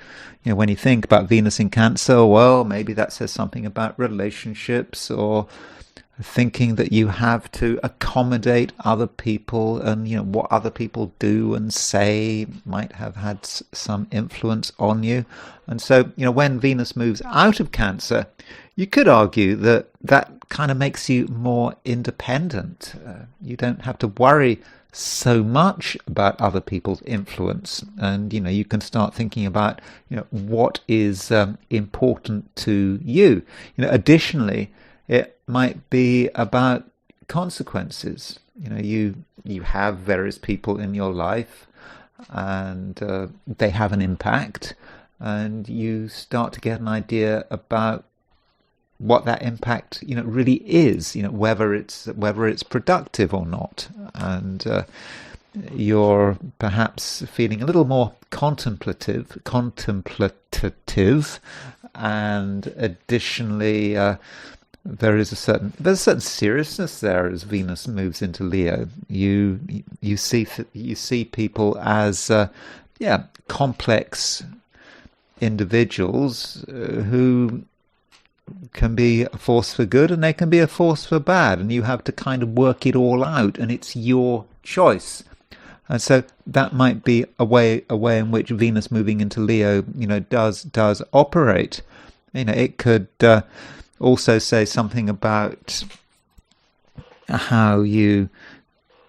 when you think about Venus in Cancer, well, maybe that says something about relationships, or thinking that you have to accommodate other people, and what other people do and say might have had some influence on you. And so when Venus moves out of Cancer, you could argue that kind of makes you more independent. You don't have to worry so much about other people's influence, and you can start thinking about what is important to you. Additionally, it might be about consequences. You have various people in your life, and they have an impact, and you start to get an idea about what that impact really is. Whether it's productive or not, and you're perhaps feeling a little more contemplative, and additionally. There's a certain seriousness there as Venus moves into Leo. You see people as complex individuals who can be a force for good and they can be a force for bad, and you have to kind of work it all out, and it's your choice. And so that might be a way in which Venus moving into Leo does operate. It could also say something about how you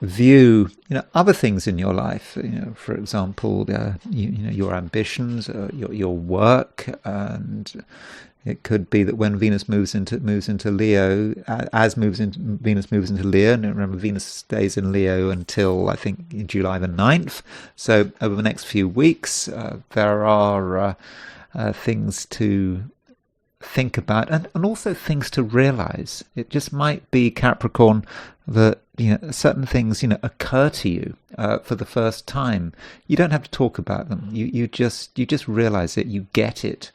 view other things in your life. For example, your ambitions, your work, and it could be that when Venus moves into Leo, Venus moves into Leo, and remember Venus stays in Leo until I think July the 9th. So over the next few weeks, there are things to think about, and also things to realize. It just might be, Capricorn, that certain things occur to you for the first time. You don't have to talk about them. You just realize it. You get it.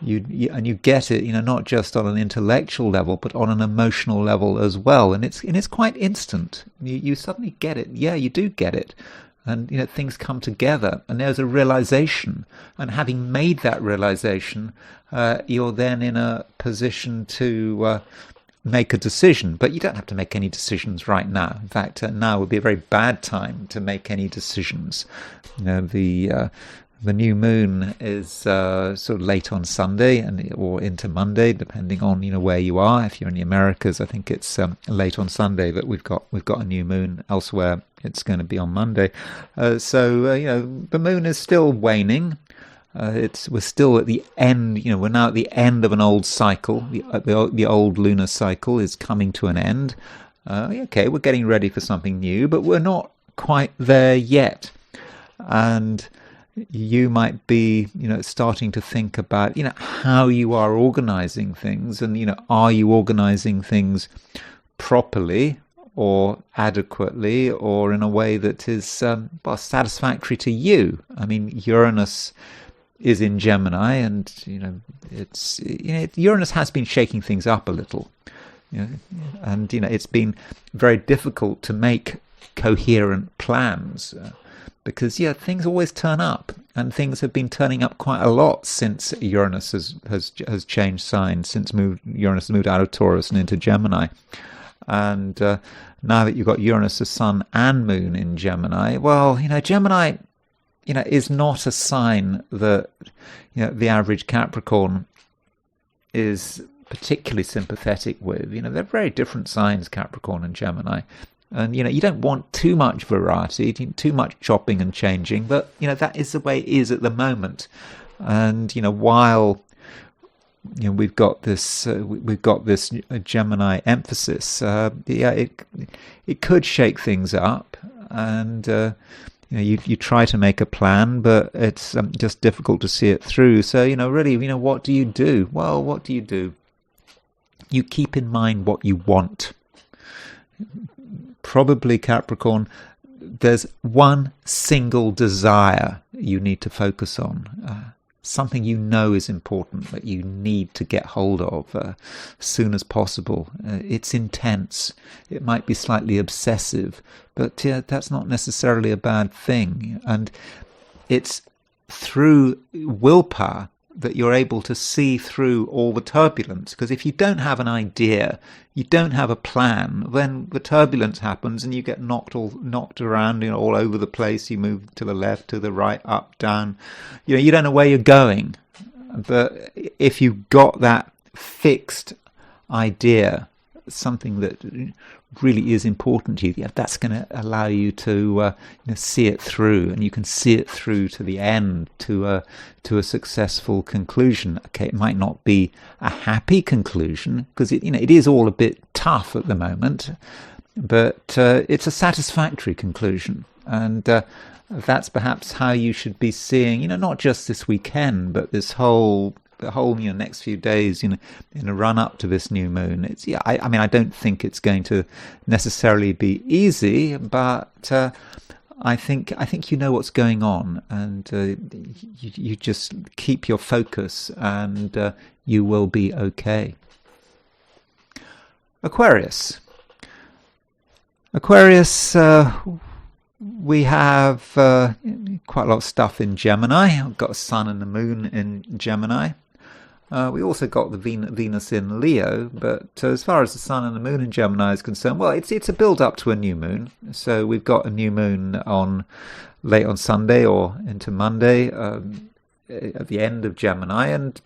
You get it. Not just on an intellectual level, but on an emotional level as well. And it's quite instant. You suddenly get it. Yeah, you do get it. And things come together, and there's a realization. And having made that realization, you're then in a position to make a decision. But you don't have to make any decisions right now. In fact, now would be a very bad time to make any decisions. The new moon is sort of late on Sunday or into Monday, depending on where you are. If you're in the Americas, I think it's late on Sunday, but we've got a new moon elsewhere. It's going to be on Monday. So the moon is still waning. We're still at the end. We're now at the end of an old cycle. The old lunar cycle is coming to an end. Okay, we're getting ready for something new, but we're not quite there yet. And you might be, starting to think about, how you are organizing things, and, are you organizing things properly or adequately or in a way that is satisfactory to you? I mean, Uranus is in Gemini, and, Uranus has been shaking things up a little, and, it's been very difficult to make coherent plans. Because things always turn up, and things have been turning up quite a lot since Uranus has changed signs, since Uranus moved out of Taurus and into Gemini. And now that you've got Uranus, the Sun and Moon in Gemini, well, Gemini, is not a sign that the average Capricorn is particularly sympathetic with. They're very different signs, Capricorn and Gemini. And, you don't want too much variety, too much chopping and changing, but, that is the way it is at the moment. And, while, we've got this Gemini emphasis, it could shake things up. And, you try to make a plan, but it's just difficult to see it through. So, really, what do you do? Well, what do? You keep in mind what you want. Probably, Capricorn, there's one single desire you need to focus on. Something is important that you need to get hold of as soon as possible. It's intense. It might be slightly obsessive, but that's not necessarily a bad thing. And it's through willpower that you're able to see through all the turbulence. Because if you don't have an idea, you don't have a plan, then the turbulence happens and you get knocked around, all over the place. You move to the left, to the right, up, down. You don't know where you're going. But if you've got that fixed idea, something that really is important to you, that's going to allow you to see it through, and you can see it through to the end, to a successful conclusion. Okay, it might not be a happy conclusion, because it is all a bit tough at the moment, but it's a satisfactory conclusion. And that's perhaps how you should be seeing, not just this weekend, but the whole next few days, in a run up to this new moon. It's I don't think it's going to necessarily be easy, but I think you know what's going on, and you just keep your focus, and you will be okay. Aquarius, we have quite a lot of stuff in Gemini. I've got a Sun and the Moon in Gemini. We also got the Venus in Leo, but as far as the Sun and the Moon in Gemini is concerned, well, it's a build-up to a new moon. So we've got a new moon late on Sunday or into Monday at the end of Gemini, and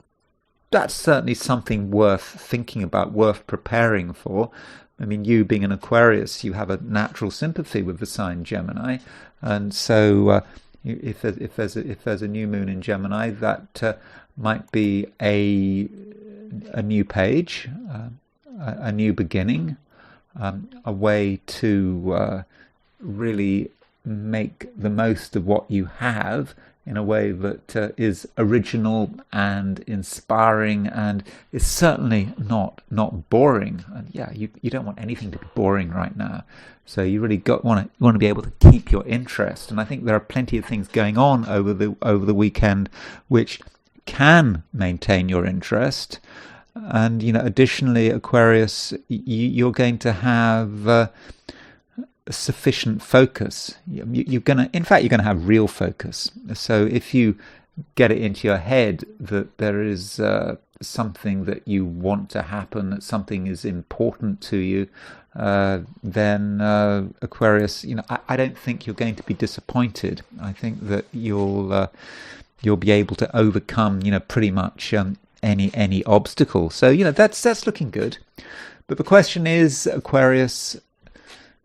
that's certainly something worth thinking about, worth preparing for. I mean, you being an Aquarius, you have a natural sympathy with the sign Gemini, and so if there's a new moon in Gemini, that might be a new page, a new beginning, a way to really make the most of what you have in a way that is original and inspiring, and is certainly not boring. And you don't want anything to be boring right now. So you really want to be able to keep your interest. And I think there are plenty of things going on over the weekend which can maintain your interest. And additionally, Aquarius, you're going to have sufficient focus. You're going to have real focus. So if you get it into your head that there is something that you want to happen, that something is important to you, then Aquarius, I don't think you're going to be disappointed. I think that you'll be able to overcome, pretty much any obstacle. So that's looking good. But the question is, Aquarius,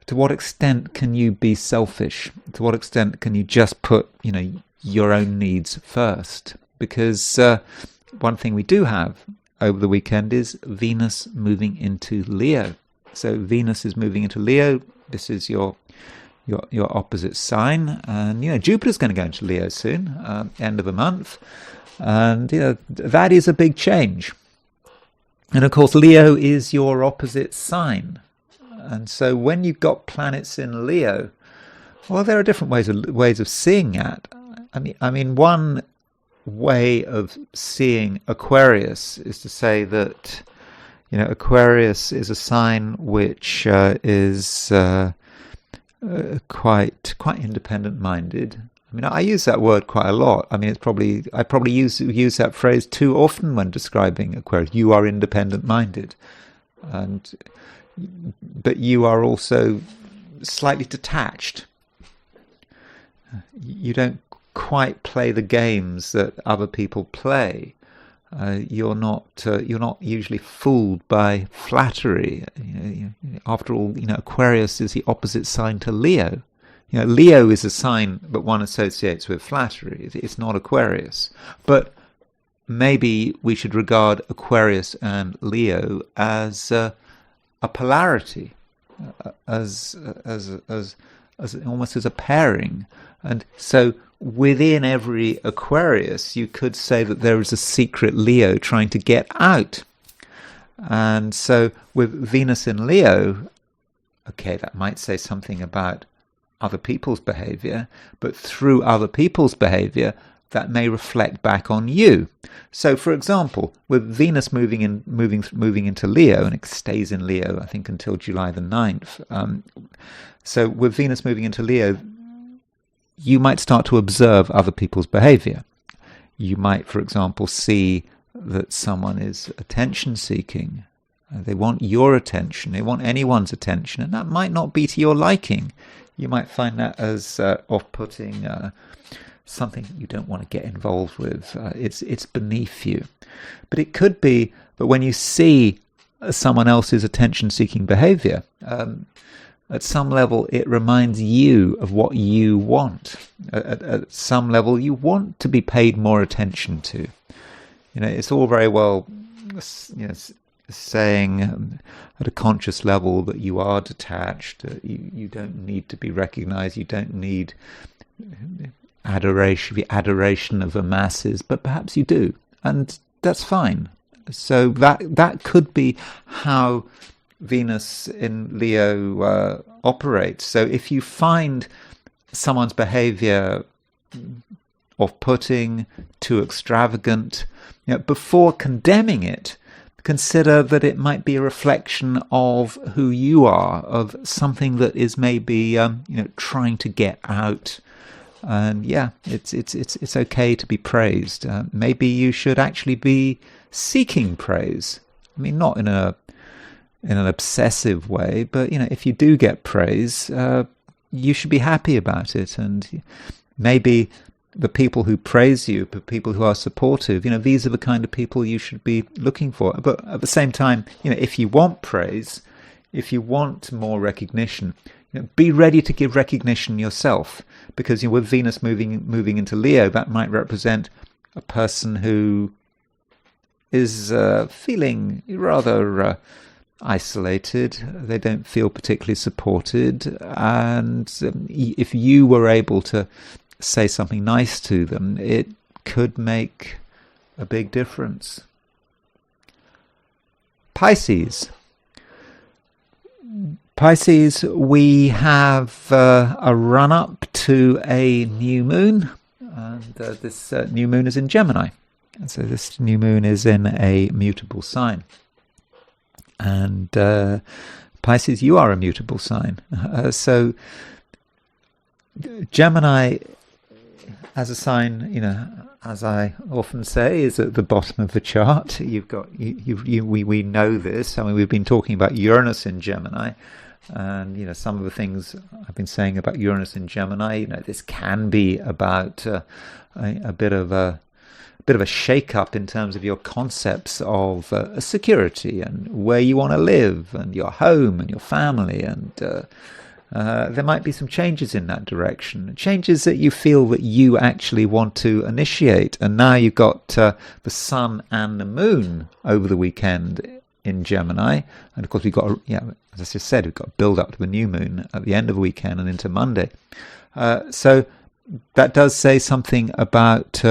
to what extent can you be selfish? To what extent can you just put, your own needs first? Because one thing we do have over the weekend is Venus moving into Leo. So Venus is moving into Leo. This is your opposite sign, and Jupiter's going to go into Leo soon, end of the month, and that is a big change. And of course, Leo is your opposite sign. And so when you've got planets in Leo, well, there are different ways of seeing that. I mean, one way of seeing Aquarius is to say that, Aquarius is a sign which is quite independent-minded. I mean, I use that word quite a lot. I mean, I probably use that phrase too often when describing Aquarius. You are independent-minded, but you are also slightly detached. You don't quite play the games that other people play. You're not usually fooled by flattery. After all, Aquarius is the opposite sign to Leo. Leo is a sign that one associates with flattery. It's not Aquarius. But maybe we should regard Aquarius and Leo as a polarity, as almost as a pairing. And so within every Aquarius, you could say that there is a secret Leo trying to get out. And so with Venus in Leo, okay, that might say something about other people's behavior, but through other people's behavior, that may reflect back on you. So, for example, with Venus moving into Leo, and it stays in Leo, I think, until July the 9th. So with Venus moving into Leo, you might start to observe other people's behavior. You might, for example, see that someone is attention-seeking. They want your attention. They want anyone's attention, and that might not be to your liking. You might find that as off-putting, something you don't want to get involved with. It's beneath you. But it could be that when you see someone else's attention-seeking behavior, at some level it reminds you of what you want. At some level you want to be paid more attention to. It's all very well saying at a conscious level that you are detached, you don't need to be recognized, you don't need the adoration of the masses, but perhaps you do, and that's fine. So that could be how Venus in Leo operates. So if you find someone's behavior off-putting, too extravagant, before condemning it, consider that it might be a reflection of who you are, of something that is maybe trying to get out. And it's okay to be praised. Maybe you should actually be seeking praise. I mean, not in an obsessive way, but if you do get praise, you should be happy about it. And maybe the people who praise you, the people who are supportive, these are the kind of people you should be looking for. But at the same time, if you want praise, if you want more recognition, be ready to give recognition yourself, because with Venus moving into Leo, that might represent a person who is feeling rather isolated. They don't feel particularly supported, and if you were able to say something nice to them, it could make a big difference. Pisces, we have a run-up to a new moon, and this new moon is in Gemini. And so this new moon is in a mutable sign. And Pisces, you are a mutable sign. So Gemini as a sign, as I often say, is at the bottom of the chart. We know this. I mean, we've been talking about Uranus in Gemini, and some of the things I've been saying about Uranus in Gemini. This can be about a bit of a shake-up in terms of your concepts of security and where you want to live and your home and your family, and there might be some changes in that direction, changes that you feel that you actually want to initiate. And now you've got the Sun and the Moon over the weekend in Gemini, and of course we've got, as I just said, we've got a build up to the new moon at the end of the weekend and into Monday. So that does say something about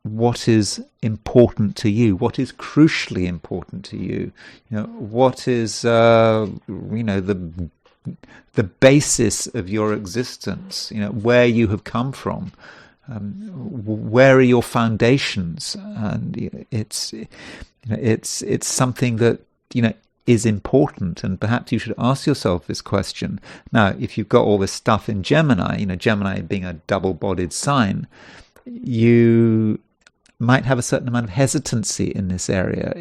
what is important to you, what is crucially important to you, what is the basis of your existence, where you have come from, where are your foundations. And it's something that is important, and perhaps you should ask yourself this question. Now, if you've got all this stuff in Gemini, Gemini being a double-bodied sign, you might have a certain amount of hesitancy in this area.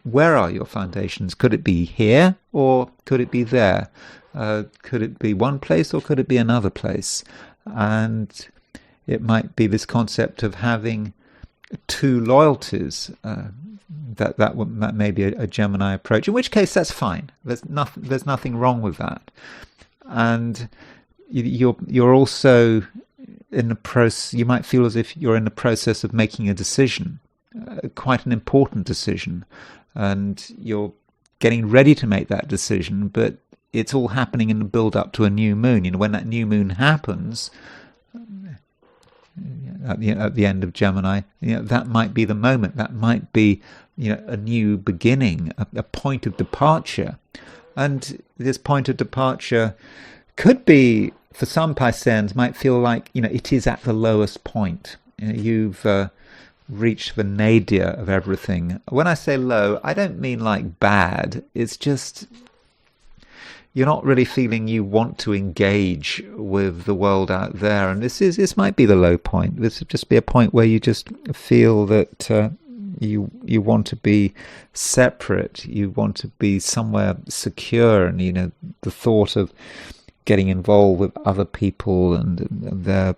Where are your foundations? Could it be here, or could it be there? Could it be one place, or could it be another place? And it might be this concept of having two loyalties. That may be a Gemini approach. In which case, that's fine. There's nothing wrong with that. And you're also in the process. You might feel as if you're in the process of making a decision, quite an important decision, and you're getting ready to make that decision. But it's all happening in the build-up to a new moon. When that new moon happens, at the end of Gemini, that might be the moment. That might be, a new beginning, a point of departure. And this point of departure could be, for some Pisceans, might feel like, it is at the lowest point. You've reached the nadir of everything. When I say low, I don't mean like bad. It's just, you're not really feeling you want to engage with the world out there. And this might be the low point. This would just be a point where you just feel that you want to be separate. You want to be somewhere secure. And, the thought of getting involved with other people and their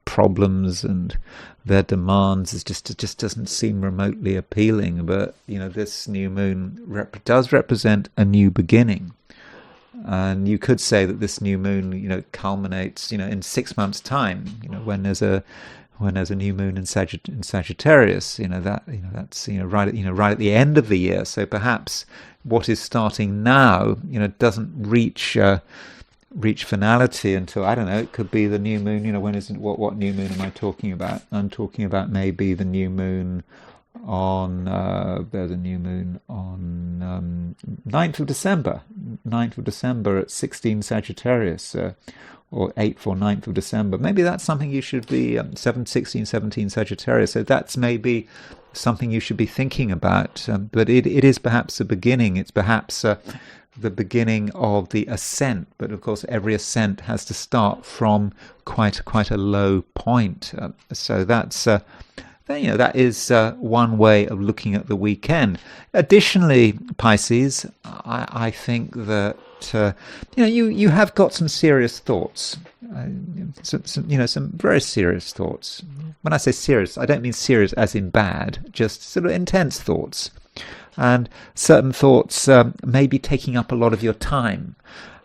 problems and their demands it just doesn't seem remotely appealing. But, this new moon does represent a new beginning. And you could say that this new moon, culminates, in 6 months' time. When there's a new moon in Sagittarius, that's right at the end of the year. So perhaps what is starting now, doesn't reach finality until, I don't know. It could be the new moon. What new moon am I talking about? I'm talking about maybe the new moon on there's a new moon on 9th of December at 16 Sagittarius, or 8th or 9th of December. Maybe that's something you should be 16, 17 Sagittarius. So that's maybe something you should be thinking about. But it is perhaps a beginning. It's perhaps the beginning of the ascent. But of course, every ascent has to start from quite a low point. So that's that is one way of looking at the weekend. Additionally, Pisces, I think that you have got some serious thoughts, some very serious thoughts. When I say serious, I don't mean serious as in bad, just sort of intense thoughts. And certain thoughts may be taking up a lot of your time,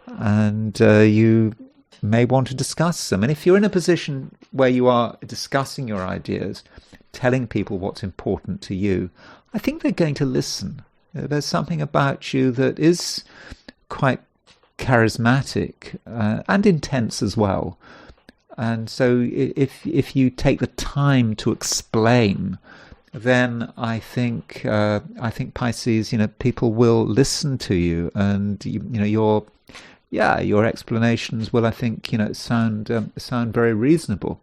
and you may want to discuss them. And if you're in a position where you are discussing your ideas, telling people what's important to you, I think they're going to listen. There's something about you that is quite charismatic and intense as well. And so if you take the time to explain, then I think Pisces, people will listen to you, and your explanations will, I think, sound very reasonable.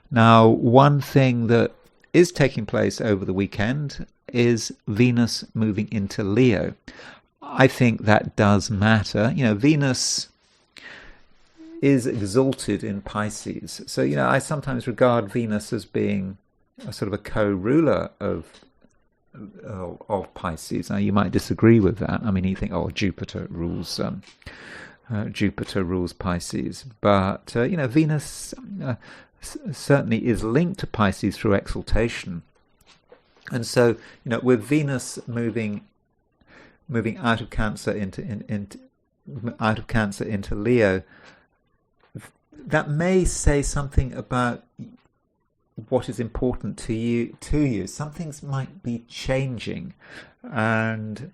Now, one thing that is taking place over the weekend is Venus moving into Leo. I think that does matter. Venus is exalted in Pisces. So, I sometimes regard Venus as being a sort of a co-ruler of Pisces. Now, you might disagree with that. I mean, you think, Jupiter rules Pisces. But, Venus certainly is linked to Pisces through exaltation. And so, with Venus moving out of Cancer into Leo, that may say something about what is important to you. Some things might be changing, and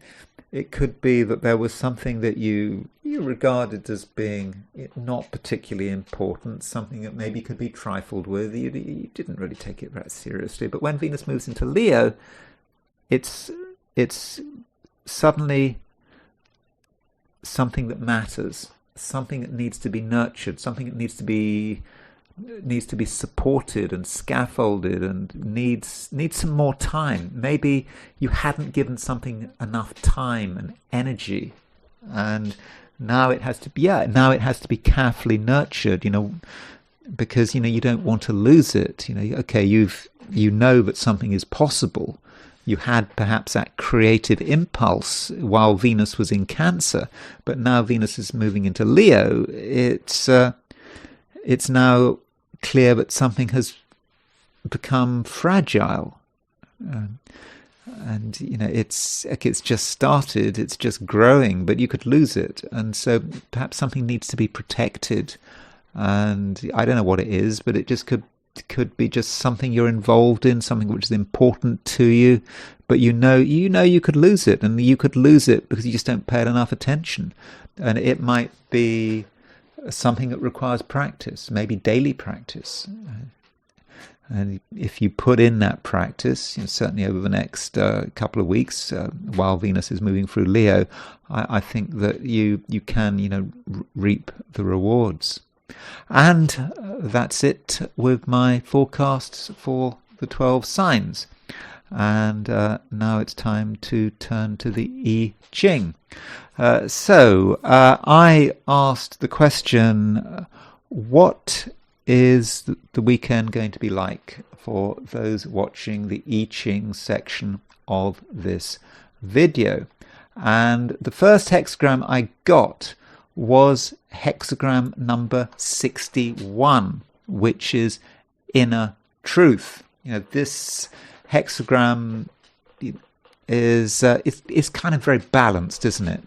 it could be that there was something that you regarded as being not particularly important, something that maybe could be trifled with. You didn't really take it very seriously. But when Venus moves into Leo, it's suddenly something that matters, something that needs to be nurtured, something that needs to be needs to be supported and scaffolded and needs some more time. Maybe you hadn't given something enough time and energy, and now it has to be carefully nurtured, because you don't want to lose it. Okay, you know that something is possible. You had perhaps that creative impulse while Venus was in Cancer, but now Venus is moving into Leo. It's now clear that something has become fragile, and it's just started. It's just growing, but you could lose it, and so perhaps something needs to be protected. And I don't know what it is, but it just could be just something you're involved in, something which is important to you, but you know you could lose it, and you could lose it because you just don't pay it enough attention. And it might be something that requires practice, maybe daily practice. And if you put in that practice, certainly over the next couple of weeks, while Venus is moving through Leo, I think that you can reap the rewards. And that's it with my forecasts for the 12 signs. And now it's time to turn to the I Ching. So I asked the question, what is the weekend going to be like for those watching the I Ching section of this video? And the first hexagram I got was hexagram number 61, which is inner truth. This hexagram is kind of very balanced, isn't it?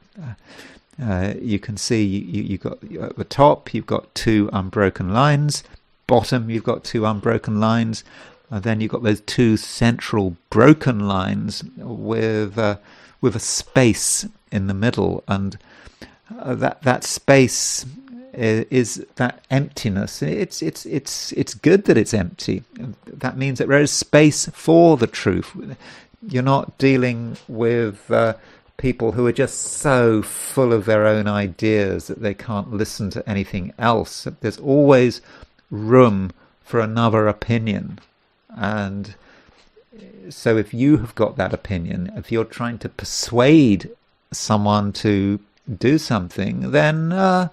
You can see you've got at the top you've got two unbroken lines, bottom you've got two unbroken lines, and then you've got those two central broken lines with a space in the middle, and that space is that emptiness. It's good that it's empty. That means that there is space for the truth. You're not dealing with people who are just so full of their own ideas that they can't listen to anything else. There's always room for another opinion. And so if you have got that opinion, if you're trying to persuade someone to do something, then I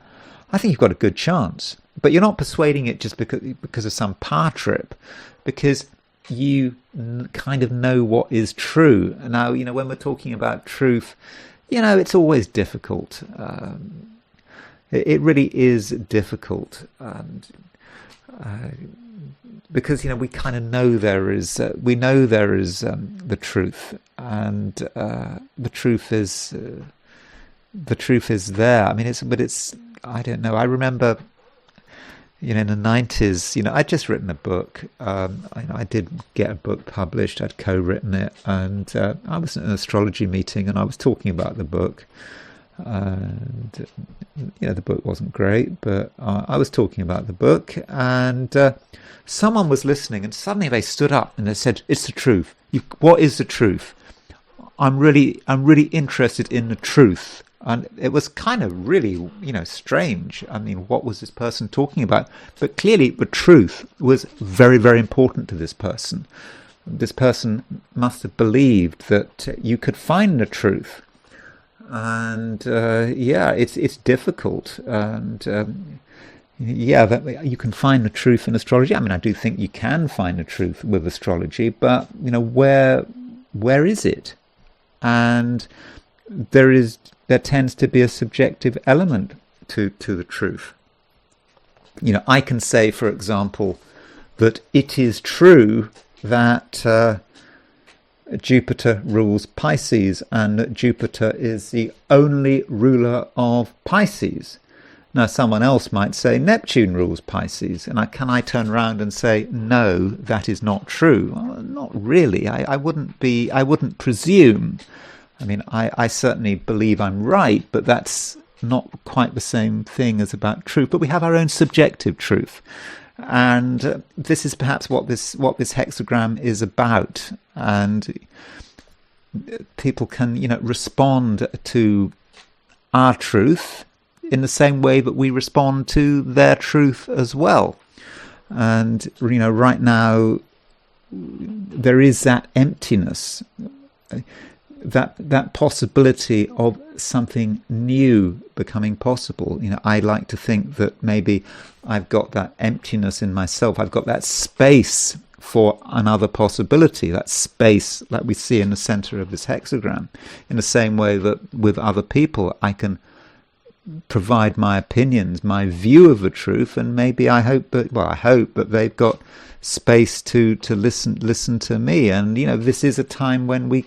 think you've got a good chance. But you're not persuading it just because of some power trip, because you kind of know what is true. Now, when we're talking about truth, it's always difficult. It really is difficult, and because we kind of know there is the truth, and the truth is there. I mean, it's I don't know. I remember, in the 90s, I'd just written a book. I did get a book published. I'd co-written it, and I was at an astrology meeting, and I was talking about the book. And the book wasn't great, but I was talking about the book, and someone was listening, and suddenly they stood up and they said, "It's the truth. What is the truth? I'm really interested in the truth." And it was kind of really, strange. I mean, what was this person talking about? But clearly the truth was very, very important to this person. This person must have believed that you could find the truth. And it's difficult. And that you can find the truth in astrology. I mean, I do think you can find the truth with astrology, but, where is it? And there tends to be a subjective element to the truth. I can say, for example, that it is true that Jupiter rules Pisces, and that Jupiter is the only ruler of Pisces. Now, someone else might say Neptune rules Pisces, and can I turn around and say, no, that is not true? Well, not really. I wouldn't presume. I mean, I certainly believe I'm right, but that's not quite the same thing as about truth. But we have our own subjective truth. And this is perhaps what this hexagram is about. And people can, respond to our truth in the same way that we respond to their truth as well. And right now there is that emptiness, that possibility of something new becoming possible. I like to think that maybe I've got that emptiness in myself. I've got that space for another possibility, that space that we see in the center of this hexagram. In the same way that with other people, I can provide my opinions, my view of the truth, and maybe I hope that they've got space to listen to me. And this is a time when we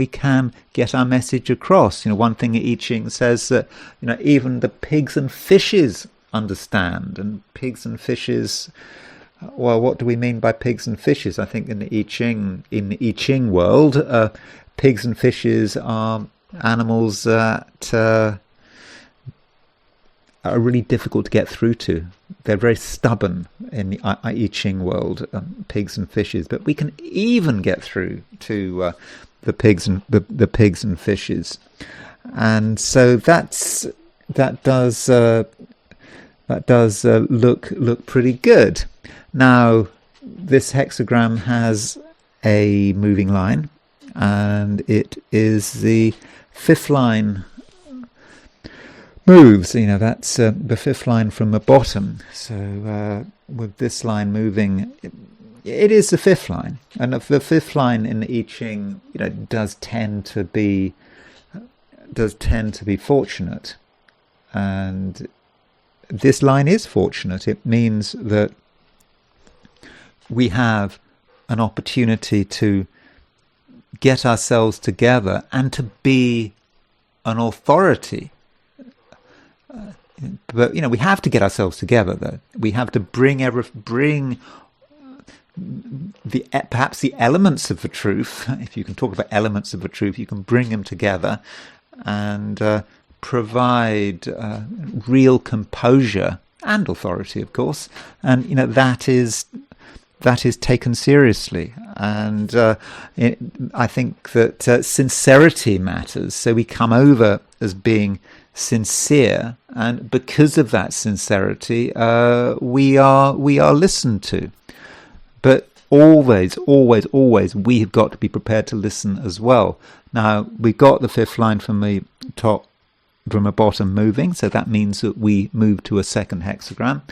can get our message across. One thing I Ching says that even the pigs and fishes understand. And pigs and fishes, well, what do we mean by pigs and fishes? I think in the I Ching world, pigs and fishes are animals that are really difficult to get through to. They're very stubborn in the I Ching world, pigs and fishes. But we can even get through to the pigs and fishes, and so that does look pretty good. Now, this hexagram has a moving line, and it is the fifth line moves. That's the fifth line from the bottom. So with this line moving, it is the fifth line, and the fifth line in the I Ching, does tend to be fortunate, and this line is fortunate. It means that we have an opportunity to get ourselves together and to be an authority. But we have to get ourselves together, though. We have to bring perhaps the elements of the truth. If you can talk about elements of the truth, you can bring them together and provide real composure and authority, of course. And that is taken seriously. And I think that sincerity matters. So we come over as being sincere, and because of that sincerity, we are listened to. But always, we have got to be prepared to listen as well. Now, we've got the fifth line from the bottom moving, so that means that we move to a second hexagram,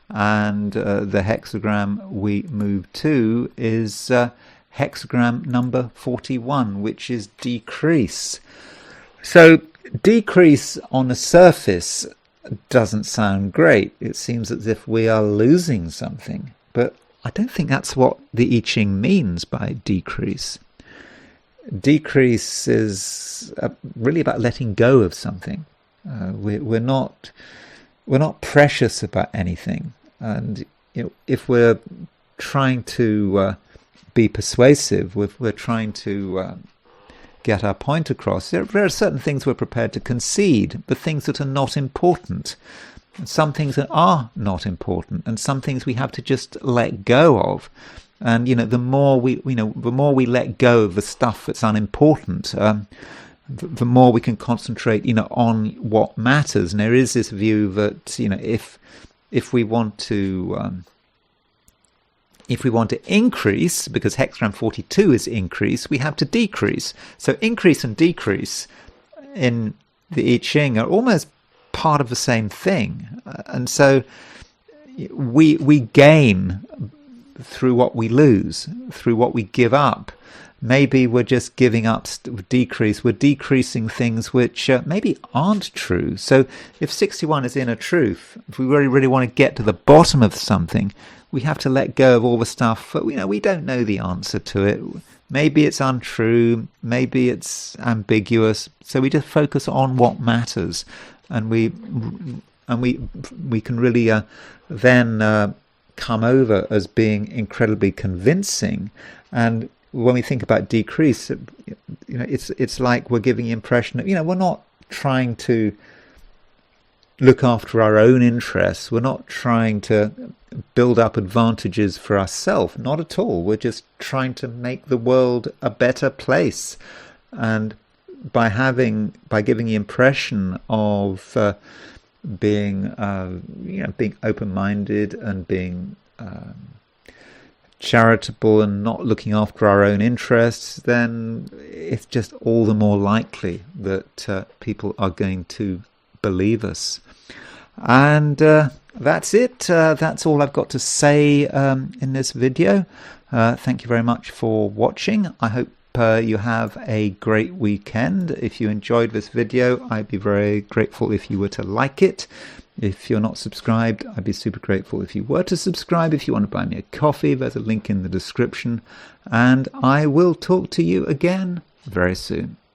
and the hexagram we move to is hexagram number 41, which is decrease. So decrease on the surface doesn't sound great. It seems as if we are losing something, but I don't think that's what the I Ching means by decrease. Decrease is really about letting go of something. We're not precious about anything, and if we're trying to be persuasive, if we're trying to get our point across, there are certain things we're prepared to concede, but things that are not important. Some things that are not important, and some things we have to just let go of. And the more we let go of the stuff that's unimportant, the more we can concentrate on what matters. And there is this view that if we want to increase, because hexagram 42 is increase, we have to decrease. So increase and decrease in the I Ching are almost part of the same thing, and so we gain through what we lose, through what we give up. Maybe we're just giving up decrease. We're decreasing things which maybe aren't true. So if 61 is inner truth, if we really want to get to the bottom of something, we have to let go of all the stuff but we don't know the answer to it. Maybe it's untrue, maybe it's ambiguous. So we just focus on what matters, and we can really then come over as being incredibly convincing. And when we think about decrease, it's like we're giving the impression that we're not trying to look after our own interests. We're not trying to build up advantages for ourselves. Not at all. We're just trying to make the world a better place. And by giving the impression of being open-minded and being charitable and not looking after our own interests, then it's just all the more likely that people are going to believe us. And that's it. That's all I've got to say in this video. Thank you very much for watching. I hope you have a great weekend. If you enjoyed this video, I'd be very grateful if you were to like it. If you're not subscribed, I'd be super grateful if you were to subscribe. If you want to buy me a coffee, there's a link in the description. And I will talk to you again very soon.